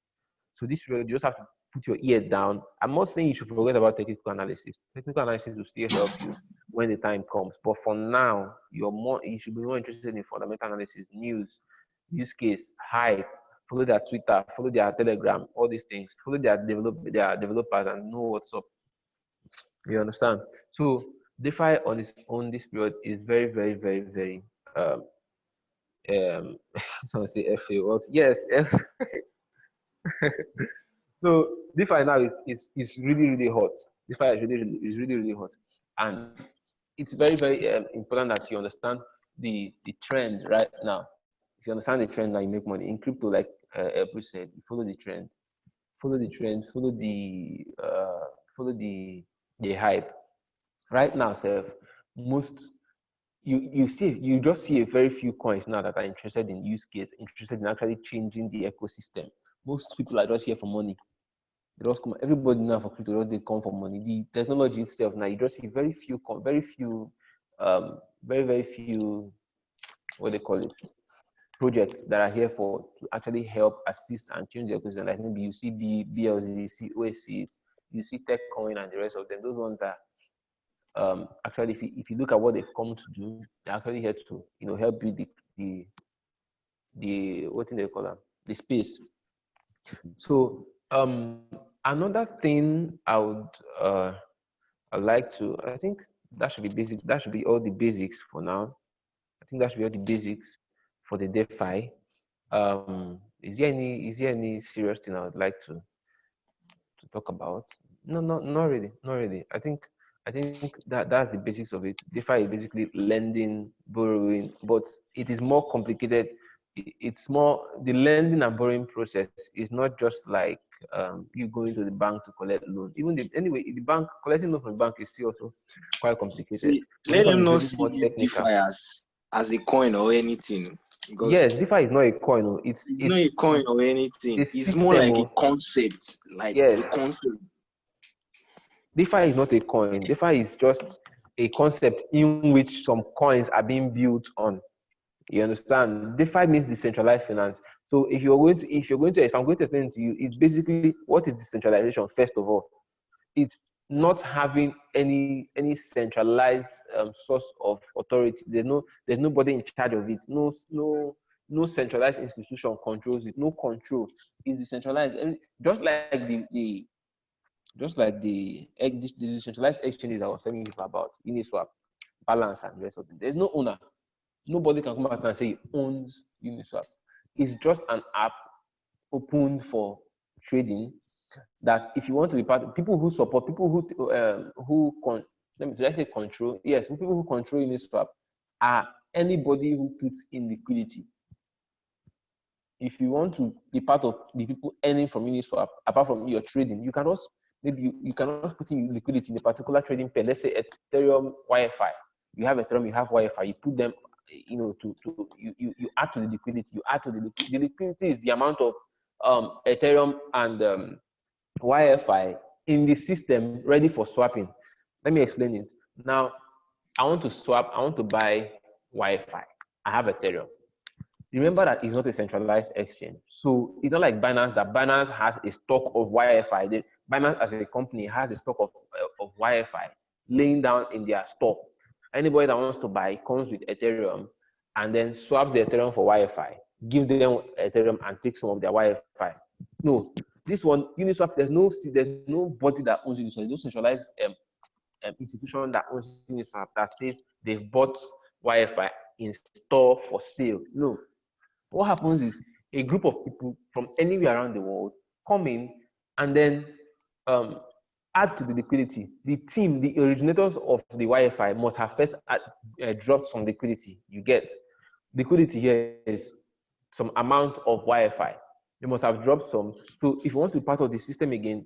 So this period, you just have to put your ear down. I'm not saying you should forget about technical analysis. Technical analysis will still help you when the time comes. But for now, you should be more interested in fundamental analysis, news, use case, hype. Follow their Twitter, follow their Telegram, all these things. Follow their developers and know what's up. You understand? So DeFi on its own this period is very, very, very, very someone say FA. What? Yes, so DeFi now is really, really hot. DeFi is really hot, and it's very, very important that you understand the trend right now. If you understand the trend, now you make money in crypto. Like April said, you follow the trend, follow the hype. Right now, sir, most you just see a very few coins now that are interested in use case, interested in actually changing the ecosystem. Most people are just here for money. They just come. Everybody now for crypto, they come for money. The technology itself now, you just see very few, what they call it, projects that are here to actually help assist and change the ecosystem. Like maybe you see BLZ, you see OSCs, you see TechCoin and the rest of them. Those ones are actually, if you look at what they've come to do, they're actually here to help build the what thing they call them, the space. So another thing I'd like to, I think that should be basic. That should be all the basics for now. I think that should be all the basics for the DeFi. Is there any serious thing I would like to talk about? No, not really, not really. I think that's the basics of it. DeFi is basically lending, borrowing, but it is more complicated. It's more, the lending and borrowing process is not just like you going to the bank to collect loan. Even the bank collecting loan from the bank is still also quite complicated. See, So let this one them is not really see more this technical. DeFi as a coin or anything, because Yes, DeFi is not a coin. No. it's not a coin or anything. It's It's more system. like a concept, like a Yes, concept. DeFi is not a coin. DeFi is just a concept in which some coins are being built on. You understand? DeFi means decentralized finance. So if I'm going to explain to you, it's basically, what is decentralization? First of all, it's not having any centralized source of authority. There's nobody in charge of it. No centralized institution controls it. No control. It's decentralized. And the decentralized exchanges I was telling you about, Uniswap, Balance, and the rest of them. There's no owner. Nobody can come out and say he owns Uniswap. It's just an app open for trading, that if you want to be part of people who support, people let's say control, yes, people who control Uniswap are anybody who puts in liquidity. If you want to be part of the people earning from Uniswap, apart from your trading, you cannot put in liquidity in a particular trading pair, let's say Ethereum Wi-Fi. you have Ethereum, you have Wi-Fi, you put them, you add to the liquidity, the liquidity is the amount of Ethereum and Wi-Fi in the system ready for swapping. Let me explain it. Now, I want to buy Wi-Fi. I have Ethereum. Remember that it's not a centralized exchange. So it's not like Binance, that Binance has a stock of Wi-Fi. Binance as a company has a stock of Wi-Fi laying down in their store. Anybody that wants to buy comes with Ethereum and then swaps the Ethereum for Wi-Fi, gives them Ethereum and takes some of their Wi-Fi. No, this one, Uniswap, there's nobody that owns Uniswap. There's no centralized institution that owns Uniswap that says they've bought Wi-Fi in store for sale. No. What happens is a group of people from anywhere around the world come in and then add to the liquidity. The team, the originators of the Wi-Fi must have first dropped some liquidity. You get liquidity here is some amount of Wi-Fi. They must have dropped some. So if you want to be part of the system again,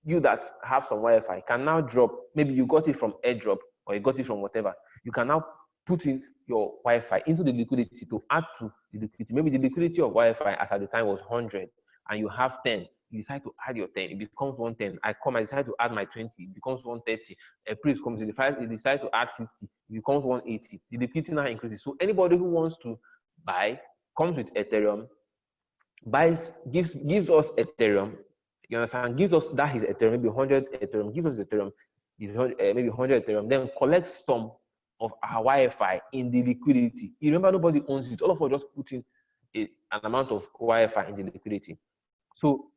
you that have some Wi-Fi can now drop. Maybe you got it from airdrop or you got it from whatever. You can now put in your Wi-Fi into the liquidity to add to the liquidity. Maybe the liquidity of Wi-Fi as at the time was 100 and you have 10. You decide to add your 10, it becomes 110. I decide to add my 20, it becomes 130. A priest comes, you decide to add 50, it becomes 180. The liquidity now increases. So anybody who wants to buy comes with Ethereum, buys, gives us Ethereum. You understand? Gives us that his Ethereum, maybe 100 Ethereum, gives us Ethereum, maybe 100 Ethereum, then collects some of our Wi-Fi in the liquidity. You remember, nobody owns it. All of us just put in an amount of Wi-Fi in the liquidity. So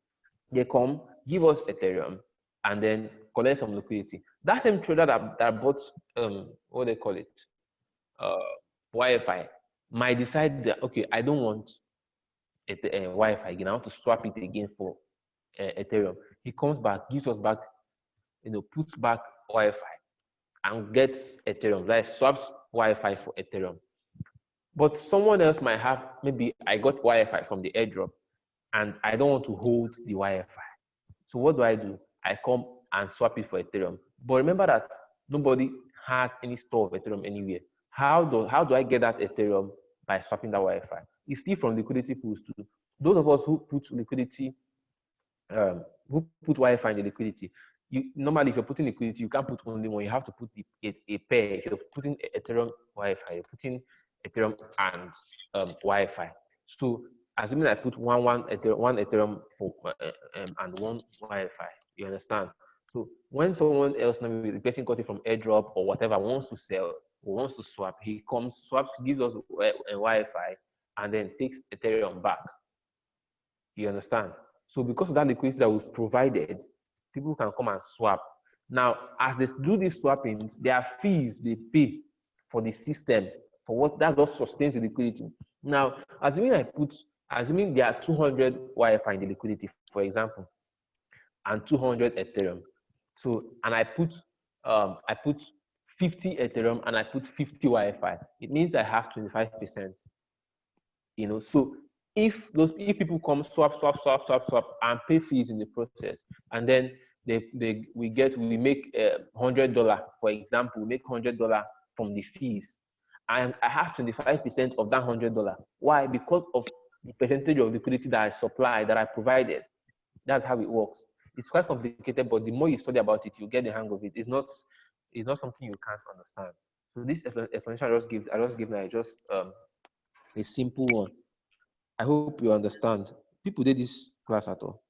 they come, give us Ethereum, and then collect some liquidity. That same trader that bought what they call it, Wi-Fi, might decide that, okay, I don't want Wi-Fi again. I want to swap it again for Ethereum. He comes back, gives us back, puts back Wi-Fi and gets Ethereum, like swaps Wi-Fi for Ethereum. But someone else might have, maybe I got Wi-Fi from the airdrop and I don't want to hold the Wi-Fi. So what do? I come and swap it for Ethereum. But remember that nobody has any store of Ethereum anywhere. How do I get that Ethereum? By swapping that Wi-Fi. It's still from liquidity pools too. Those of us who put liquidity, who put Wi-Fi in the liquidity, normally if you're putting liquidity, you can't put only one. You have to put a pair. If you're putting Ethereum Wi-Fi, you're putting Ethereum and Wi-Fi. So assuming I put one Ethereum for and one Wi-Fi, you understand? So when someone else, maybe the person got it from airdrop or whatever, wants to sell or wants to swap, he comes, swaps, gives us a Wi-Fi, and then takes Ethereum back. You understand? So because of that liquidity that was provided, people can come and swap. Now, as they do these swappings, there are fees they pay for the system, for what that just sustains the liquidity. Now, assuming there are 200 Wi-Fi in the liquidity, for example, and 200 Ethereum. So, and I put 50 Ethereum and I put 50 Wi-Fi. It means I have 25%. So if people come swap and pay fees in the process, and then we make $100, for example, we make $100 from the fees, and I have 25% of that $100. Why? Because of the percentage of liquidity that I supplied, that I provided. That's how it works. It's quite complicated, but the more you study about it, you get the hang of it. It's not something you can't understand. So this explanation I just give now just a simple one. I hope you understand. People did this class at all.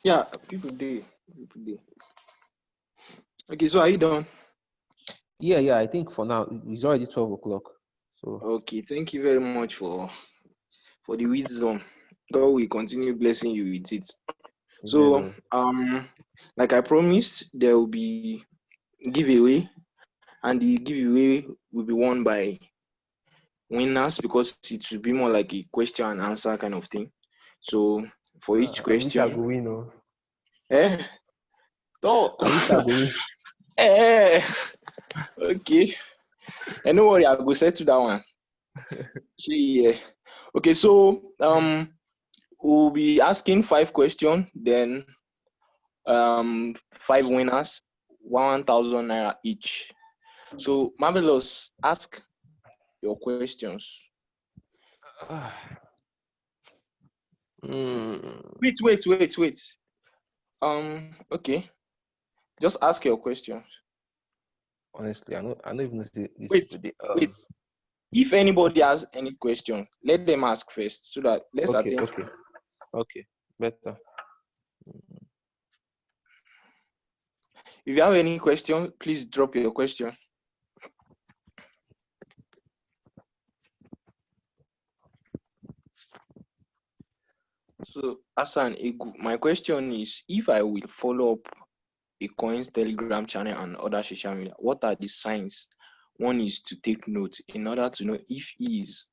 Yeah, people did. Okay, so are you done? Yeah. I think for now it's already 12 o'clock. So okay, thank you very much for the wisdom. God will continue blessing you with it. So like I promised, there will be giveaway, and the giveaway will be won by winners, because it will be more like a question and answer kind of thing. So for each question, I wish I go win, don't. I wish I go win. Okay, and no worry, I'll go settle that one. Yeah. Okay, so we'll be asking 5 questions, then 5 winners, 1,000 naira each. So Marvelous, ask your questions. Wait. Okay. Just ask your questions. Honestly, I don't even know this Wait. today. If anybody has any question, let them ask first so that let's Okay, attend. okay, better. If you have any question, please drop your question. So, Hassan, my question is, if I will follow up a coin's Telegram channel and other social media, what are the signs one is to take note in order to know if he is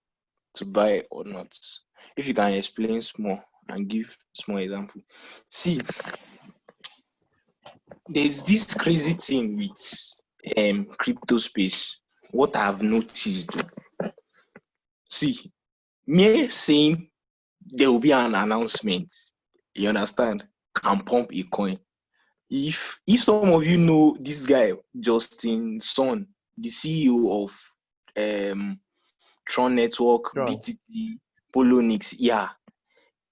to buy or not? If you can explain small and give small example. See, there's this crazy thing with crypto space. What I've noticed, see, me saying there will be an announcement, you understand, can pump a coin. If some of you know this guy, Justin Sun, the CEO of Tron Network, Sure. BTT, Polonix, yeah,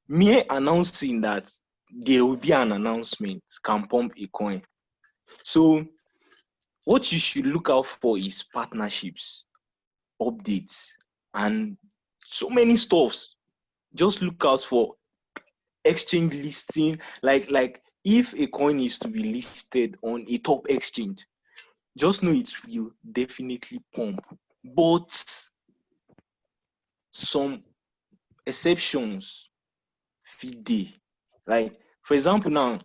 mere announcing that there will be an announcement can pump a coin. So what you should look out for is partnerships, updates, and so many stuffs. Just look out for exchange listing, like if a coin is to be listed on a top exchange, just know it will definitely pump. But some exceptions fit dey. Like for example now,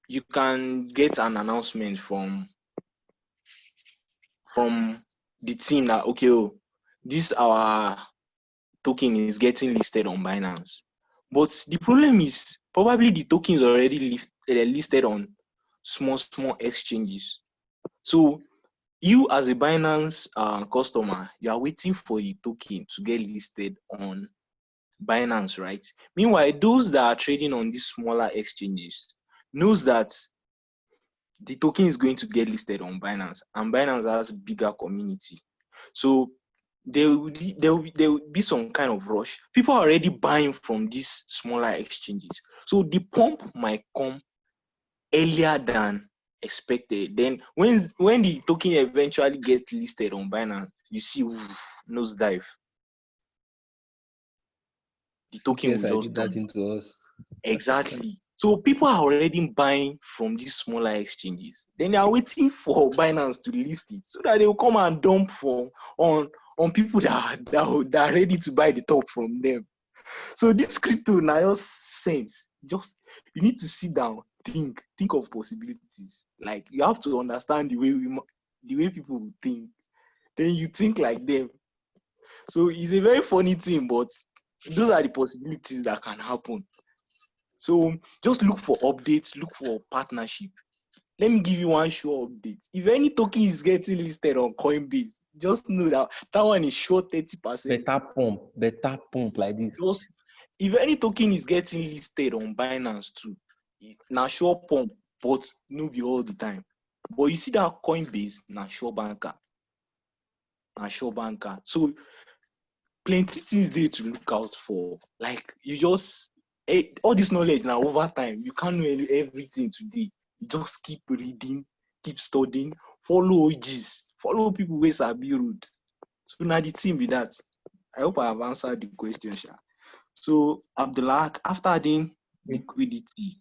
you can get an announcement from the team that okay, this our token is getting listed on Binance. But the problem is probably the token is already listed on small exchanges. So you as a Binance customer, you are waiting for the token to get listed on Binance, right? Meanwhile, those that are trading on these smaller exchanges knows that the token is going to get listed on Binance, and Binance has bigger community. So there will be some kind of rush. People are already buying from these smaller exchanges. So the pump might come earlier than expected. Then when the token eventually gets listed on Binance, you see nosedive. The token will CPSI just did that dump. into us. Exactly. So people are already buying from these smaller exchanges. Then they are waiting for Binance to list it so that they will come and dump on people that are ready to buy the top from them. So this crypto now sense. Just you need to sit down, think of possibilities. Like you have to understand the way people think. Then you think like them. So it's a very funny thing, but those are the possibilities that can happen. So just look for updates, look for partnership. Let me give you one sure update. If any token is getting listed on Coinbase, just know that one is sure 30%. Better pump like this. Just if any token is getting listed on Binance too, na sure pump, but no be all the time. But you see that Coinbase, na sure banker. So plenty things there to look out for. Like you just all this knowledge now over time. You can't know everything today. You just keep reading, keep studying, follow OGs, follow people who sabi road. So now the thing with that. I hope I have answered the question, Sha. So Abdullah, after adding liquidity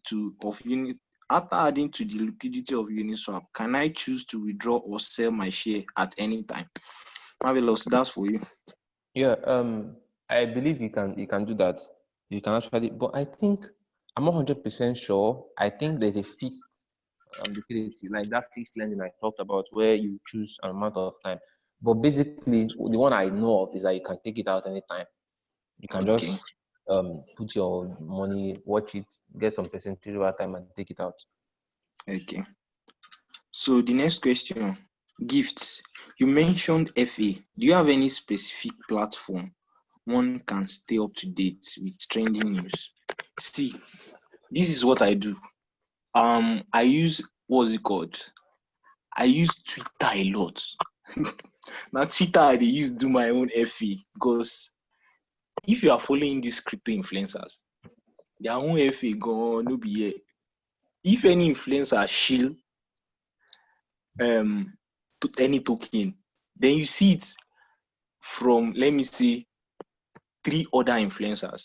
after adding to the liquidity of Uniswap, can I choose to withdraw or sell my share at any time? Marvelous, that's for you. Yeah, I believe you can do that. You can actually, but I think I'm not 100% sure. I think there's a fixed liquidity, like that fixed lending I talked about, where you choose an amount of time. But basically, the one I know of is that you can take it out anytime. You can Okay. just put your money, watch it, get some percentage over time, and take it out. Okay. So the next question, gifts. You mentioned FA. Do you have any specific platform one can stay up to date with trending news? See, this is what I do. I use what's it called? I use Twitter a lot. Now Twitter I dey use do my own FA, because if you are following these crypto influencers, their own FA gone no be here. If any influencer shield to any token, then you see it from, let me say, 3 other influencers.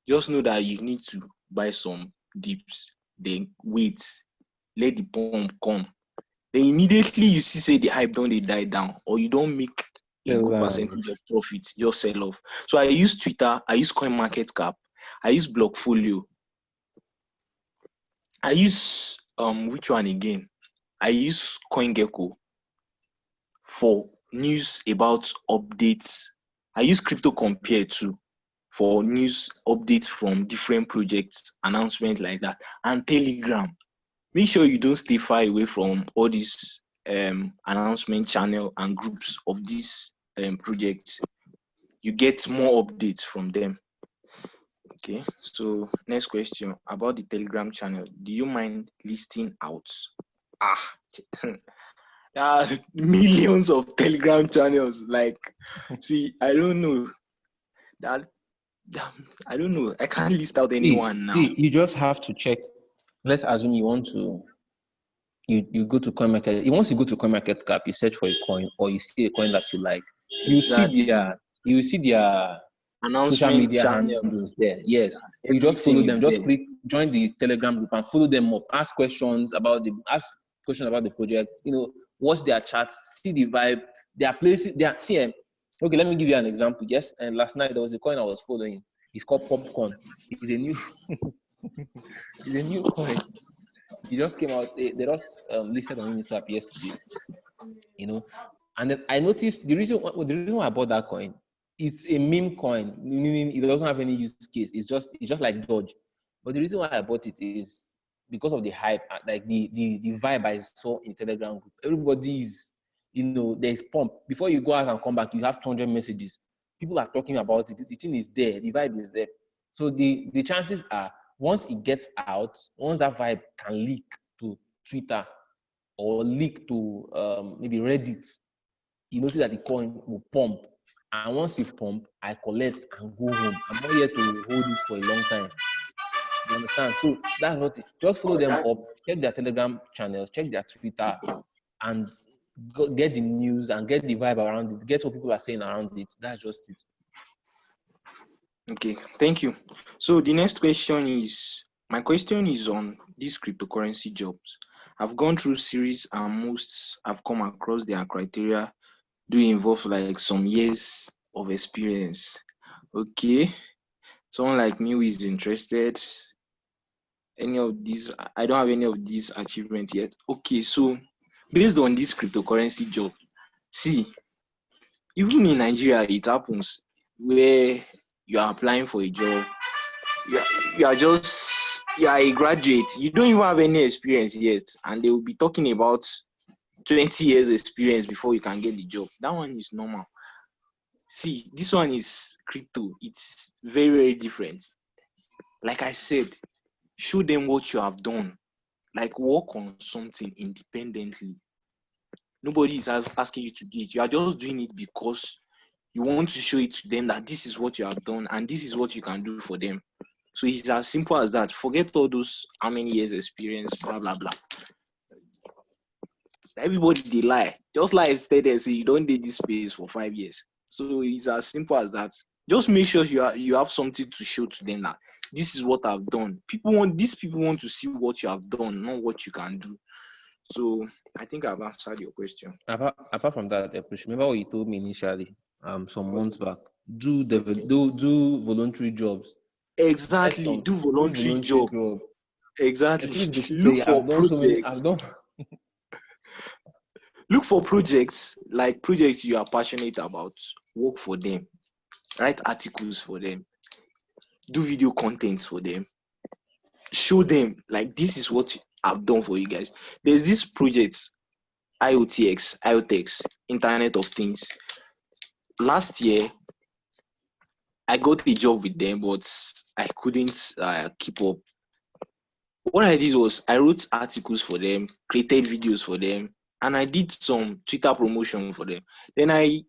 Just know that you need to buy some dips, then wait, let the pump come. Then immediately you see say the hype don't die down, or you don't make a good percentage of profit, just sell off. So I use Twitter, I use CoinMarketCap, I use Blockfolio, I use which one again? I use CoinGecko for news about updates. I use Crypto Compare too for news updates from different projects, announcements like that, and Telegram. Make sure you don't stay far away from all these announcement channel and groups of these projects. You get more updates from them. Okay, so next question about the Telegram channel. Do you mind listing out? There are millions of Telegram channels. Like, see, I don't know. That I don't know. I can't list out anyone now. You just have to check. Let's assume you want to. You go to CoinMarket. Once you go to CoinMarketCap, you search for a coin, or you see a coin that you like. You see their social Announcement media channel. handles there. Yes. You just Everything follow is them. Just there. click join the Telegram group and follow them up. Ask questions about the project. Watch their chats, see the vibe. Their places. Okay, let me give you an example. Yes, and last night there was a coin I was following. It's called Popcorn. It's a new it's a new coin. It just came out. They just listed on Uniswap yesterday. And then I noticed the reason why I bought that coin. It's a meme coin, meaning it doesn't have any use case. It's just like Doge. But the reason why I bought it is because of the hype, like the vibe I saw in Telegram group. Everybody is, there's pump. Before you go out and come back, you have 200 messages. People are talking about it. The thing is there. The vibe is there. So the chances are, once it gets out, once that vibe can leak to Twitter or leak to maybe Reddit, you notice that the coin will pump. And once it pump, I collect and go home. I'm not here to hold it for a long time. You understand? So that's what just follow them up, check their Telegram channels, check their Twitter, and get the news and get the vibe around it, get what people are saying around it. That's just it. Okay, thank you. So the next question is, my question is on these cryptocurrency jobs. I've gone through series and most have come across their criteria do involve like some years of experience. Okay, someone like me who is interested, any of these, I don't have any of these achievements yet. Okay, so based on this cryptocurrency job, see, even in Nigeria, it happens where you are applying for a job, you are a graduate, you don't even have any experience yet, and they will be talking about 20 years experience before you can get the job. That one is normal. See, this one is crypto. It's very, very different. Like I said, show them what you have done. Like, work on something independently. Nobody is asking you to do it. You are just doing it because you want to show it to them that this is what you have done and this is what you can do for them. So it's as simple as that. Forget all those how many years experience, blah, blah, blah. Everybody, they lie. Just like instead they say you don't do this space for 5 years. So it's as simple as that. Just make sure you have something to show to them that this is what I've done. These people want to see what you have done, not what you can do. So I think I've answered your question. Apart from that, remember what you told me initially, some months back. Do voluntary jobs. Exactly. Do voluntary job. Exactly. Look for projects. Look for projects, like projects you are passionate about. Work for them. Write articles for them. Do video contents for them. Show them like this is what I've done for you guys. There's this project, IoTX, Internet of Things. Last year, I got a job with them, but I couldn't keep up. what I did was I wrote articles for them, created videos for them, and I did some Twitter promotion for them. Then I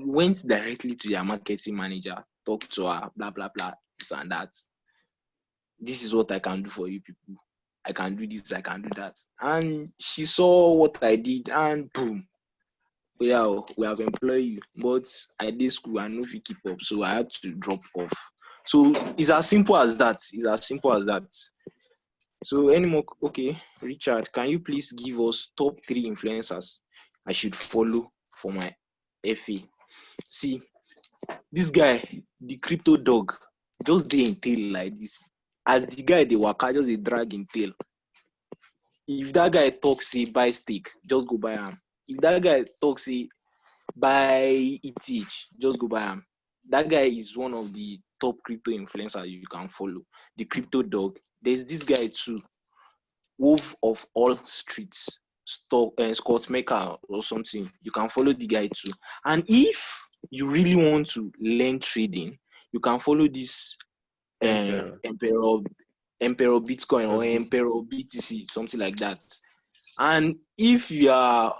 went directly to their marketing manager, talked to her, blah blah blah, this and that. This is what I can do for you people. I can do this, I can do that. And she saw what I did, and boom, yeah, we have employed you. But I did school and no fit keep up, so I had to drop off. So it's as simple as that. It's as simple as that. So any more? Okay, Richard, can you please give us top 3 influencers I should follow for my FA? See, this guy, the crypto dog, just dey in tail like this. As the guy dey waka, just dey drag in tail. If that guy talk say buy stake, just go buy am. If that guy talk say buy ETH, just go buy am. That guy is one of the top crypto influencers you can follow. The crypto dog. There's this guy too, Wolf of all streets, Scott Maker or something. You can follow the guy too. And if you really want to learn trading, you can follow this Emperor Bitcoin or Emperor BTC, something like that. And if you are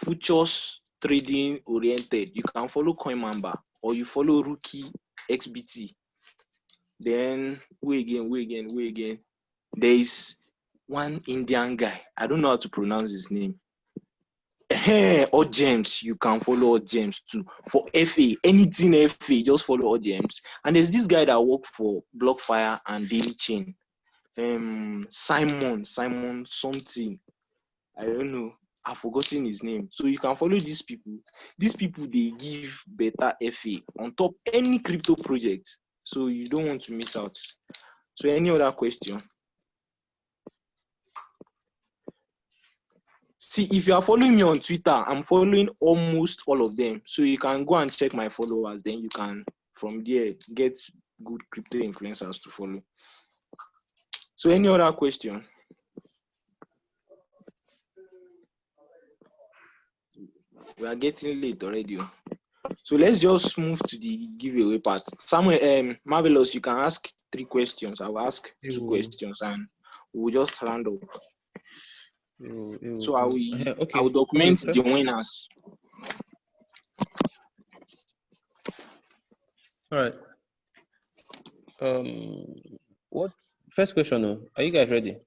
futures trading oriented, you can follow CoinMamba or you follow Rookie XBT. Then wait again. There is one Indian guy. I don't know how to pronounce his name. All gems, you can follow all gems too. For FA, anything FA, just follow all gems. And there's this guy that worked for BlockFire and Daily Chain. Simon something. I don't know. I've forgotten his name. So you can follow these people. These people, they give better FA on top any crypto project. So you don't want to miss out. So any other question? See, if you are following me on Twitter, I'm following almost all of them. So you can go and check my followers. Then you can, from there, get good crypto influencers to follow. So any other question? We are getting late already. So let's just move to the giveaway part. Samuel, Marvelous, you can ask 3 questions. I will ask 2 questions and we'll just round up. So I will document the winners. All right. What first question? Are you guys ready?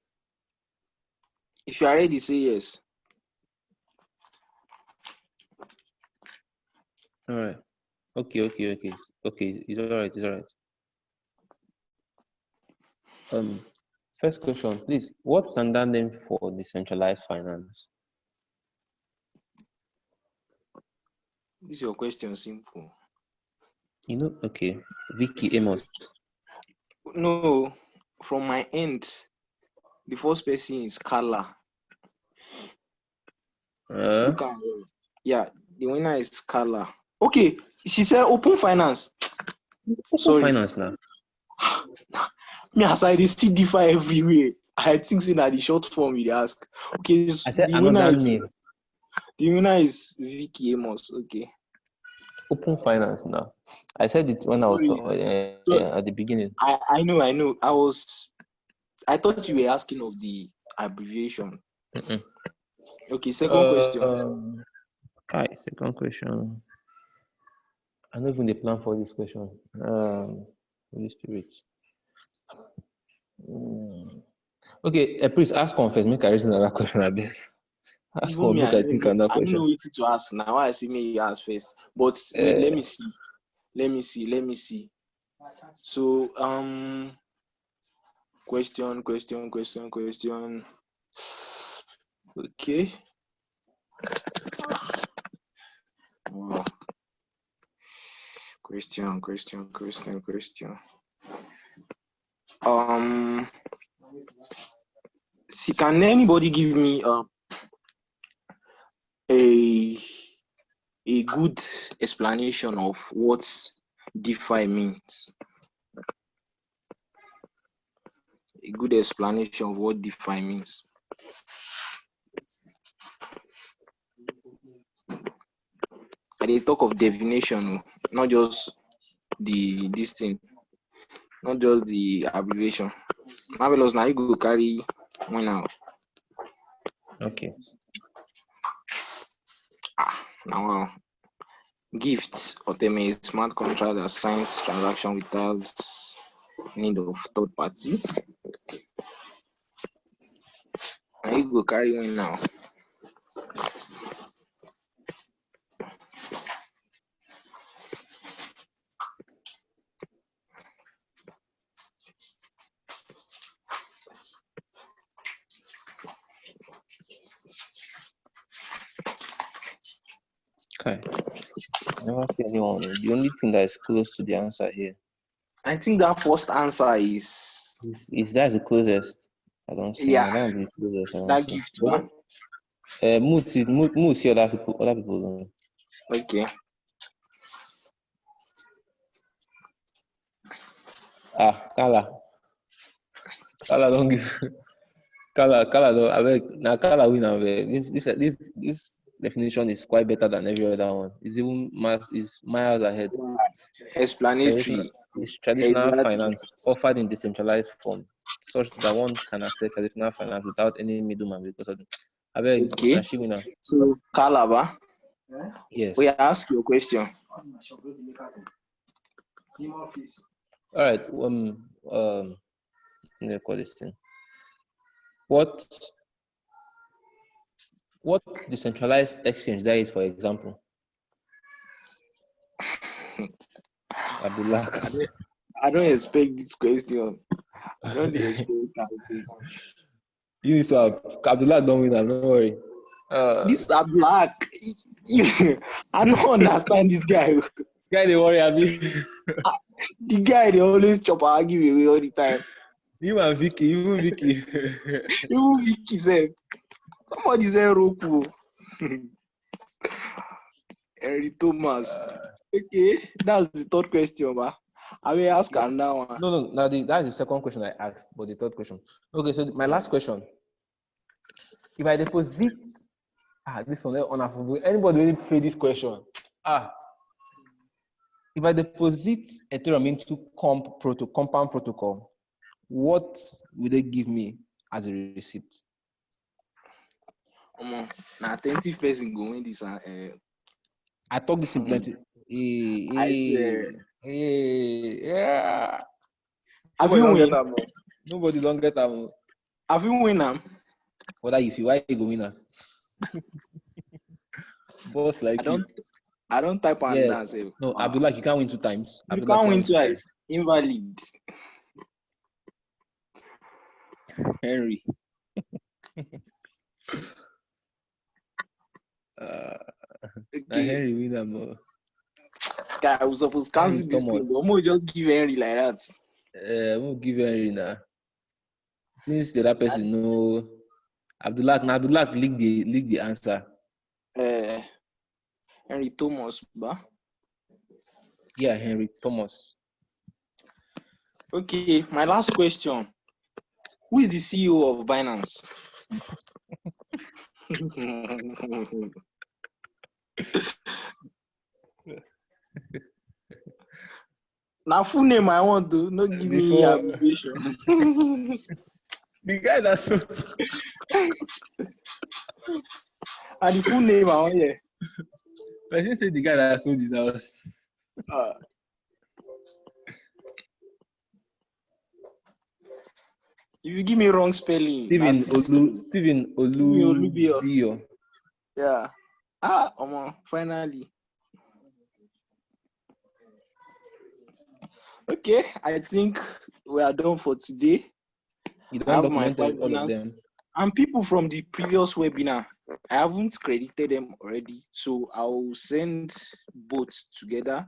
If you are ready, say yes. All right. Okay. It's all right. First question, please. What's standard name for decentralized finance? This is your question, simple. Okay. Vicky Amos. No, from my end, the first person is Carla. Yeah, the winner is Carla. Okay, she said open finance. Open finance now. Me as I see DeFi everywhere. I think that the short form you ask. Okay, I said another name. The winner is Vicky Amos. Okay. Open finance now. I said it when I was at the beginning. I know. I thought you were asking of the abbreviation. Okay, second question. Second question. I don't even plan for this question. Holy Spirit. Okay, please ask confess. Make I reason another question a bit. Ask one. Make I think another question. I don't know what to ask now. I see me you ask first. But wait, let me see. So question. Okay. Wow. Question. See, can anybody give me a good explanation of what DeFi means? A good explanation of what DeFi means. They talk of definition, not just this thing, not just the abbreviation. Marvelous, now you go carry one out. Okay. Now gifts or them a smart contract that signs transaction without need of third party. Now you go carry one now. Okay. I never see anyone. The only thing that is close to the answer here I think that first answer is is that's the closest. I don't see. yeah, I don't be the closest. I don't that see. gift, But man. Mood see other people. Other people don't. Okay. Kala don't give. Kala don't. I beg. Now Kala win. I beg. This definition is quite better than every other one. It's even miles ahead. Explanatory. Traditional Exactly. finance offered in decentralized form, such that one can access traditional finance without any middleman because of I beg Okay. winner. So Calabar, Yes. we ask you a question. All right. Let me call this thing. What decentralized exchange that is, for example? Abdullah. I don't expect this question. I don't expect answers. You saw Abdullah don't win. Don't worry. These are black. I don't understand this guy. Guy, they worry, Abi. The guy they always chop our giveaway all the time. You and Vicky, even Vicky. Even Vicky said, somebody said Roku. Henry Thomas. Okay, that's the third question, ba. I will ask another one. No. That's the second question I asked, but the third question. Okay, so my last question. If I deposit, this one on anybody really pay this question? If I deposit Ethereum into compound protocol, what will they give me as a receipt? Now attentive person go win this. I talk this in plenty. I swear. Yeah. Have you win? Nobody don't get them. Have you win them? Whether you feel why you go winner? Boss like I don't type on yes. that. No, Abdullah, you can't win 2 times. You can't win twice. Invalid. Henry. Okay. Henry win them. Guy, I was supposed to cancel this thing, but we'll just give Henry like that. We'll give Henry now. Since the other person know Abdullah leak the answer. Henry Thomas, ba? Yeah, Henry Thomas. Okay, my last question. Who is the CEO of Binance? Now full name I want to, not give me abbreviation. The guy that's so and the full name I want here. I didn't say the guy that sold his house. If you give me wrong spelling, Stephen Olubio. Yeah. Finally. Okay, I think we are done for today. You don't document all of them. And people from the previous webinar, I haven't credited them already, so I'll send both together.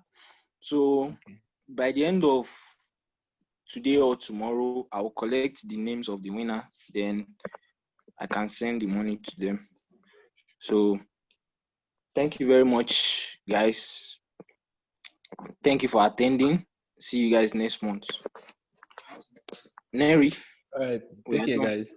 So by the end of today or tomorrow, I'll collect the names of the winner, then I can send the money to them. So thank you very much, guys. Thank you for attending. See you guys next month. Neri. All right. Take care, guys.